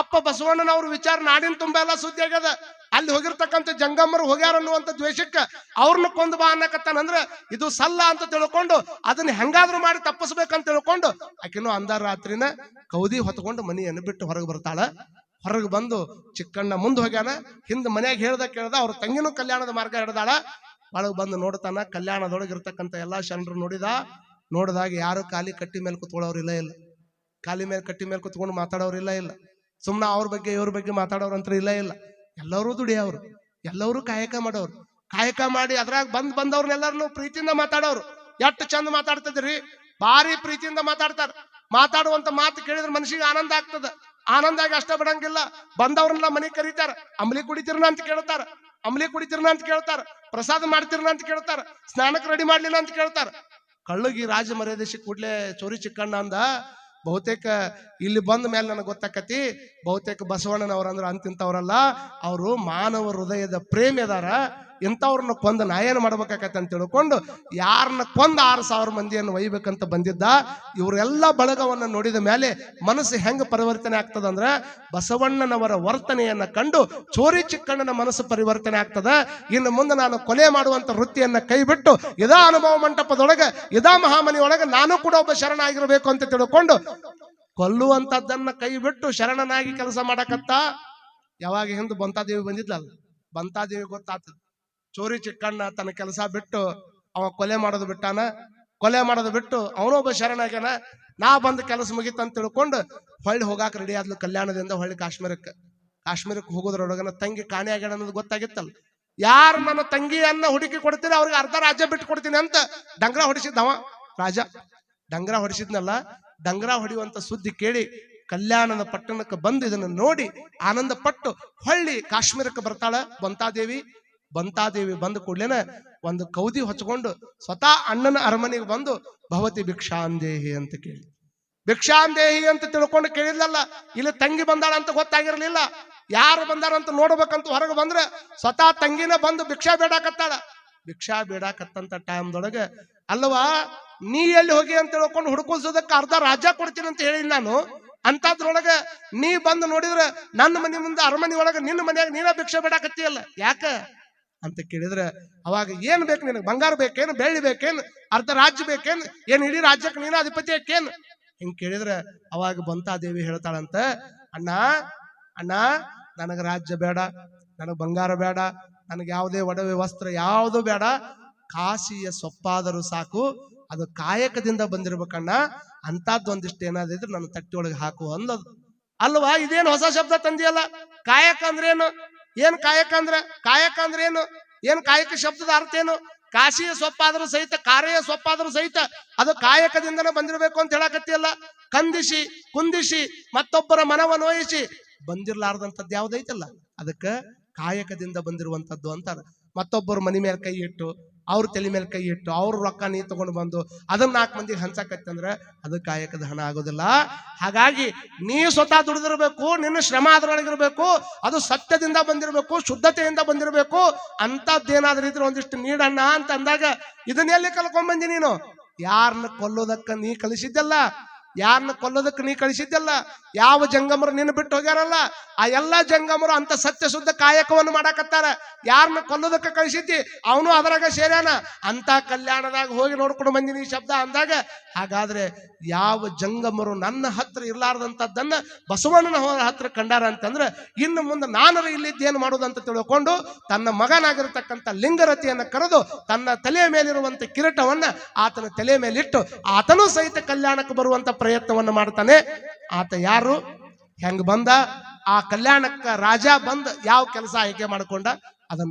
ಅಪ್ಪ ಬಸವಣ್ಣನವ್ರ ವಿಚಾರ ನಾಡಿನ ತುಂಬ ಎಲ್ಲ ಸುದ್ದಿ ಆಗ್ಯದ. ಅಲ್ಲಿ ಹೋಗಿರ್ತಕ್ಕಂಥ ಜಂಗಮರು ಹೋಗ್ಯಾರ ಅನ್ನುವಂಥ ದ್ವೇಷಕ್ಕೆ ಅವ್ರನ್ನ ಕೊಂದು ಬಾ ಅನ್ನಕತ್ತಾನಂದ್ರ ಇದು ಸಲ್ಲ ಅಂತ ತಿಳ್ಕೊಂಡು ಅದನ್ನ ಹೆಂಗಾದ್ರೂ ಮಾಡಿ ತಪ್ಪಿಸ್ಬೇಕಂತ ತಿಳ್ಕೊಂಡು ಆಕಿನೂ ಅಂದಾರ ರಾತ್ರಿನ ಕೌದಿ ಹೊತ್ಕೊಂಡು ಮನೆಯನ್ನು ಬಿಟ್ಟು ಹೊರಗೆ ಬರ್ತಾಳ. ಹೊರಗೆ ಬಂದು ಚಿಕ್ಕಣ್ಣ ಮುಂದೆ ಹೋಗ್ಯಾನ, ಹಿಂದ್ ಮನ್ಯಾಗ ಕೇಳ್ದ ಅವ್ರ ತಂಗಿನೂ ಕಲ್ಯಾಣದ ಮಾರ್ಗ ಹಿಡ್ದಾಳ. ಒಳಗೆ ಬಂದು ನೋಡ್ತಾನ, ಕಲ್ಯಾಣದೊಳಗೆ ಇರ್ತಕ್ಕಂಥ ಎಲ್ಲಾ ಶರಣರು ನೋಡಿದಾಗ ಯಾರು ಖಾಲಿ ಕಟ್ಟಿ ಮೇಲೆ ಕುತ್ಕೊಳ್ಳೋರು ಇಲ್ಲ. ಖಾಲಿ ಮೇಲೆ ಕಟ್ಟಿ ಮೇಲೆ ಕುತ್ಕೊಂಡು ಮಾತಾಡೋರು ಇಲ್ಲ. ಸುಮ್ಮನೆ ಅವ್ರ ಬಗ್ಗೆ ಇವ್ರ ಬಗ್ಗೆ ಮಾತಾಡೋರಂತ್ರ ಇಲ್ಲ. ಎಲ್ಲರೂ ದುಡಿಯವ್ರು, ಎಲ್ಲರೂ ಕಾಯಕ ಮಾಡೋರು. ಕಾಯಕ ಮಾಡಿ ಅದ್ರಾಗ ಬಂದವ್ರನ್ನೆಲ್ಲರನ್ನು ಪ್ರೀತಿಯಿಂದ ಮಾತಾಡೋರು. ಎಷ್ಟು ಚಂದ ಮಾತಾಡ್ತಿದ್ರಿ, ಭಾರಿ ಪ್ರೀತಿಯಿಂದ ಮಾತಾಡ್ತಾರ. ಮಾತಾಡುವಂತ ಮಾತು ಕೇಳಿದ್ರೆ ಮನುಷ್ಯಗೆ ಆನಂದ ಆಗ್ತದ. ಆನಂದ ಆಗಿ ಅಷ್ಟ ಬಿಡಂಗಿಲ್ಲ. ಬಂದವ್ರನ್ನೆಲ್ಲ ಮನೆಗೆ ಕರೀತಾರ. ಅಂಬ್ಲಿ ಕುಡಿತಿರ್ನ ಅಂತ ಕೇಳ್ತಾರ, ಅಂಬ್ಲಿ ಕುಡಿತಿರ್ನ ಅಂತ ಕೇಳ್ತಾರ, ಪ್ರಸಾದ ಮಾಡ್ತಿರ್ನ ಅಂತ ಕೇಳ್ತಾರ, ಸ್ನಾನಕ್ಕೆ ರೆಡಿ ಮಾಡ್ಲಿಲ್ಲ ಅಂತ ಕೇಳ್ತಾರ. ಕಳ್ಳಗಿ ರಾಜ ಮರ್ಯಾದೆ ಕೂಡ್ಲೆ ಚೋರಿ ಚಿಕ್ಕಣ್ಣ ಅಂದ, ಬಹುತೇಕ ಇಲ್ಲಿ ಬಂದ ಮೇಲೆ ನನಗೆ ಗೊತ್ತಾಕತಿ, ಬಹುತೇಕ ಬಸವಣ್ಣನವ್ರಂದ್ರ ಅಂತಿಂತವ್ರಲ್ಲ, ಅವರು ಮಾನವ ಹೃದಯದ ಪ್ರೇಮಿ ಅದಾರ. ಇಂಥವ್ರನ್ನ ಕೊಂದ ನಾ ಏನು ಮಾಡ್ಬೇಕಾಕತ್ತೆ ಅಂತ ತಿಳ್ಕೊಂಡು ಯಾರನ್ನ ಕೊಂದ 6,000 ಮಂದಿಯನ್ನು ಒಯ್ಬೇಕಂತ ಬಂದಿದ್ದ. ಇವರೆಲ್ಲ ಬಳಗವನ್ನ ನೋಡಿದ ಮೇಲೆ ಮನಸ್ಸು ಹೆಂಗ ಪರಿವರ್ತನೆ ಆಗ್ತದಂದ್ರ, ಬಸವಣ್ಣನವರ ವರ್ತನೆಯನ್ನ ಕಂಡು ಚೋರಿ ಚಿಕ್ಕಣ್ಣನ ಮನಸ್ಸು ಪರಿವರ್ತನೆ ಆಗ್ತದ. ಇನ್ನು ಮುಂದೆ ನಾನು ಕೊಲೆ ಮಾಡುವಂತ ವೃತ್ತಿಯನ್ನ ಕೈ ಬಿಟ್ಟು ಇದಾ ಅನುಭವ ಮಂಟಪದೊಳಗೆ, ಇದಾ ಮಹಾಮನಿ ಒಳಗೆ ನಾನು ಕೂಡ ಒಬ್ಬ ಶರಣ ಆಗಿರ್ಬೇಕು ಅಂತ ತಿಳ್ಕೊಂಡು ಕೊಲ್ಲುವಂತದ್ದನ್ನ ಕೈ ಬಿಟ್ಟು ಶರಣನಾಗಿ ಕೆಲಸ ಮಾಡಕತ್ತ. ಯಾವಾಗ ಹಿಂದೆ ಬಂತಾದೇವಿ ಬಂದಿದ್ಲಲ್ಲ, ಬಂತಾದೇವಿ ಗೊತ್ತಾಗ್ತದ ಚೋರಿ ಚಿಕ್ಕಣ್ಣ ತನ್ನ ಕೆಲಸ ಬಿಟ್ಟು ಅವ ಕೊಲೆ ಮಾಡೋದು ಬಿಟ್ಟಾನ. ಕೊಲೆ ಮಾಡೋದು ಬಿಟ್ಟು ಅವನೊಬ್ಬ ಶರಣಾಗ್ಯಾನ. ನಾ ಬಂದ ಕೆಲಸ ಮುಗಿತಂತ ತಿಳ್ಕೊಂಡು ಹೊಳ್ಳಿ ಹೋಗಾಕ ರೆಡಿ ಆದ್ಲು. ಕಲ್ಯಾಣದಿಂದ ಹೊಳ್ಳಿ ಕಾಶ್ಮೀರಕ್ಕೆ ಹೋಗೋದ್ರೊಳಗನ ತಂಗಿ ಕಾಣೆ ಆಗ್ಯಾನ ಅನ್ನೋದು ಗೊತ್ತಾಗಿತ್ತಲ್ಲ. ಯಾರು ನನ್ನ ತಂಗಿಯನ್ನ ಹುಡುಕಿ ಕೊಡ್ತೀನಿ ಅವ್ರಿಗೆ ಅರ್ಧ ರಾಜ್ಯ ಬಿಟ್ಟು ಕೊಡ್ತೀನಿ ಅಂತ ಡಂಗ್ರ ಹೊಡಿಸಿದ್ದವ ರಾಜ. ಡಂಗ್ರ ಹೊಡಿಸಿದ್ನಲ್ಲ, ಡಂಗ್ರ ಹೊಡಿಯುವಂತ ಸುದ್ದಿ ಕೇಳಿ ಕಲ್ಯಾಣದ ಪಟ್ಟಣಕ್ಕೆ ಬಂದು ಇದನ್ನು ನೋಡಿ ಆನಂದ ಪಟ್ಟು ಹೊಳ್ಳಿ ಕಾಶ್ಮೀರಕ್ಕೆ ಬರ್ತಾಳ ಬಂತಾದೇವಿ. ಬಂತಾದೇವಿ ಬಂದ ಕೂಡ್ಲೇನ ಒಂದು ಕೌದಿ ಹೊಚ್ಕೊಂಡು ಸ್ವತಃ ಅಣ್ಣನ ಅರಮನೆಗೆ ಬಂದು ಭವತಿ ಭಿಕ್ಷಾಂದೇಹಿ ಅಂತ ಕೇಳಿ, ಭಿಕ್ಷಾಂದೇಹಿ ಅಂತ ತಿಳ್ಕೊಂಡು ಕೇಳಿದ್ಲಲ್ಲ. ಇಲ್ಲಿ ತಂಗಿ ಬಂದಾಳ ಅಂತ ಗೊತ್ತಾಗಿರ್ಲಿಲ್ಲ. ಯಾರು ಬಂದಾರಂತ ನೋಡ್ಬೇಕಂತ ಹೊರಗೆ ಬಂದ್ರೆ ಸ್ವತಃ ತಂಗಿನ ಬಂದು ಭಿಕ್ಷಾ ಬೇಡಾಕತ್ತಾಳ. ಭಿಕ್ಷಾ ಬೇಡಾಕತ್ತಂತ ಟೈಮ್ದೊಳಗೆ, ಅಲ್ವಾ ನೀ ಎಲ್ಲಿ ಹೋಗಿ ಅಂತ ತಿಳ್ಕೊಂಡು ಹುಡುಕೋಸೋದಕ್ಕೆ ಅರ್ಧ ರಾಜ್ಯ ಕೊಡ್ತೀನಿ ಅಂತ ಹೇಳಿ ನಾನು, ಅಂತದ್ರೊಳಗೆ ನೀ ಬಂದು ನೋಡಿದ್ರೆ ನನ್ನ ಮನೆ ಮುಂದೆ ಅರಮನೆ ಒಳಗೆ ನಿನ್ನ ಮನೆಯಾಗ ನೀನ ಭಿಕ್ಷೆ ಬೇಡಾಕತ್ತೀಯಲ್ಲ ಯಾಕ ಅಂತ ಕೇಳಿದ್ರೆ, ಅವಾಗ ಏನ್ ಬೇಕು ನಿನಗೆ? ಬಂಗಾರ ಬೇಕೇನು, ಬೆಳ್ಳಿ ಬೇಕೇನು, ಅರ್ಧ ರಾಜ್ಯ ಬೇಕೇನು, ಏನ್ ಇಡೀ ರಾಜ್ಯಕ್ಕೆ ನೀನ ಅಧಿಪತಿ ಯಾಕೇನು ಹಿಂಗ್ ಕೇಳಿದ್ರೆ, ಅವಾಗ ಬಂತಾದೇವಿ ಹೇಳ್ತಾಳಂತ, ಅಣ್ಣ ಅಣ್ಣ ನನಗೆ ರಾಜ್ಯ ಬೇಡ, ನನಗೆ ಬಂಗಾರ ಬೇಡ, ನನಗೆ ಯಾವುದೇ ಒಡವೆ ವಸ್ತ್ರ ಯಾವುದು ಬೇಡ, ಕಾಸಿಯ ಸೊಪ್ಪಾದರೂ ಸಾಕು, ಅದು ಕಾಯಕದಿಂದ ಬಂದಿರ್ಬೇಕಣ್ಣ. ಅಂತದ್ದು ಒಂದಿಷ್ಟು ಏನಾದಿದ್ರೆ ನನ್ನ ತಟ್ಟಿಯೊಳಗೆ ಹಾಕು ಅಂದದು. ಅಲ್ವಾ, ಇದೇನು ಹೊಸ ಶಬ್ದ ತಂದಿಯಲ್ಲ? ಕಾಯಕ ಅಂದ್ರೆ ಏನು? ಏನ್ ಕಾಯಕ ಅಂದ್ರೆ? ಕಾಯಕ ಅಂದ್ರೆ ಏನು? ಏನ್ ಕಾಯಕ ಶಬ್ದದ ಅರ್ಥ ಏನು? ಕಾಶಿಯ ಸೊಪ್ಪಾದ್ರೂ ಸಹಿತ, ಕಾರೆಯ ಸೊಪ್ಪಾದ್ರೂ ಸಹಿತ ಅದು ಕಾಯಕದಿಂದನೇ ಬಂದಿರಬೇಕು ಅಂತ ಹೇಳಕತ್ತಿಯಲ್ಲ. ಕಂದಿಸಿ ಕುಂದಿಸಿ ಮತ್ತೊಬ್ಬರ ಮನವ ನೋಯಿಸಿ ಬಂದಿರ್ಲಾರ್ದಂಥದ್ದು ಯಾವ್ದೈತಲ್ಲ ಅದಕ್ಕೆ ಕಾಯಕದಿಂದ ಬಂದಿರುವಂತದ್ದು ಅಂತಾರ. ಮತ್ತೊಬ್ಬರು ಮನಿ ಮೇಲೆ ಕೈ ಇಟ್ಟು, ಅವ್ರ ತಲೆ ಮೇಲೆ ಕೈ ಇಟ್ಟು, ಅವ್ರ ರೊಕ್ಕ ನೀ ತಗೊಂಡು ಬಂದು ಅದನ್ನ 4 ಮಂದಿಗೆ ಹಂಚಕತ್ತಂದ್ರೆ ಅದು ಕಾಯಕದ ಹಣ ಆಗೋದಿಲ್ಲ. ಹಾಗಾಗಿ ನೀ ಸ್ವತಃ ದುಡಿದಿರ್ಬೇಕು, ನಿನ್ನ ಶ್ರಮ ಅದರೊಳಗಿರ್ಬೇಕು, ಅದು ಸತ್ಯದಿಂದ ಬಂದಿರಬೇಕು, ಶುದ್ಧತೆಯಿಂದ ಬಂದಿರಬೇಕು. ಅಂತದ್ದೇನಾದ್ರೂ ಇದ್ರೆ ಒಂದಿಷ್ಟು ನೀಡಣ್ಣ ಅಂತ ಅಂದಾಗ ಇದನ್ನೆಲ್ಲಿ ಕಲ್ಕೊಂಡ್ಬಂದಿ ನೀನು? ಯಾರನ್ನ ಕೊಲ್ಲೋದಕ್ಕ ನೀ ಕಳಿಸಿದ್ದಲ್ಲ, ಯಾರನ್ನ ಕೊಲ್ಲೋದಕ್ಕೆ ನೀ ಕಳಿಸಿದ್ದಲ್ಲ. ಯಾವ ಜಂಗಮರು ನಿನ್ನ ಬಿಟ್ಟು ಹೋಗ್ಯಾರಲ್ಲ ಆ ಎಲ್ಲಾ ಜಂಗಮರು ಅಂತ ಸತ್ಯ ಶುದ್ಧ ಕಾಯಕವನ್ನು ಮಾಡಾಕತ್ತಾರ. ಯಾರನ್ನ ಕೊಲ್ಲೋದಕ್ಕೆ ಕಳಿಸಿದ್ದಿ ಅವನು ಅದರಾಗ ಸೇರ್ಯಾನ. ಅಂತ ಕಲ್ಯಾಣದಾಗ ಹೋಗಿ ನೋಡ್ಕೊಂಡು ಬಂದಿನಿ ಈ ಶಬ್ದ ಅಂದಾಗ, ಹಾಗಾದ್ರೆ ಯಾವ ಜಂಗಮರು ನನ್ನ ಹತ್ರ ಇರ್ಲಾರ್ದಂಥದ್ದನ್ನ ಬಸವಣ್ಣನ ಹತ್ರ ಕಂಡಾರ ಅಂತಂದ್ರೆ ಇನ್ನು ಮುಂದೆ ನಾನರು ಇಲ್ಲಿದ್ದೇನು ಮಾಡೋದಂತ ತಿಳ್ಕೊಂಡು ತನ್ನ ಮಗನಾಗಿರ್ತಕ್ಕಂಥ ಲಿಂಗರತಿಯನ್ನು ಕರೆದು ತನ್ನ ತಲೆಯ ಮೇಲಿರುವಂತ ಕಿರೀಟವನ್ನ ಆತನ ತಲೆಯ ಮೇಲಿಟ್ಟು ಆತನೂ ಸಹಿತ ಕಲ್ಯಾಣಕ್ಕೆ ಬರುವಂತ ಪ್ರಯತ್ನವನ್ನು ಮಾಡ್ತಾನೆ. ಆತ ಯಾರು, ಹೆಂಗ್ ಬಂದ, ಆ ಕಲ್ಯಾಣಕ್ಕ ರಾಜ ಬಂದ್ ಯಾವ ಕೆಲಸ ಆಯ್ಕೆ ಮಾಡ್ಕೊಂಡ ಅದನ್ನ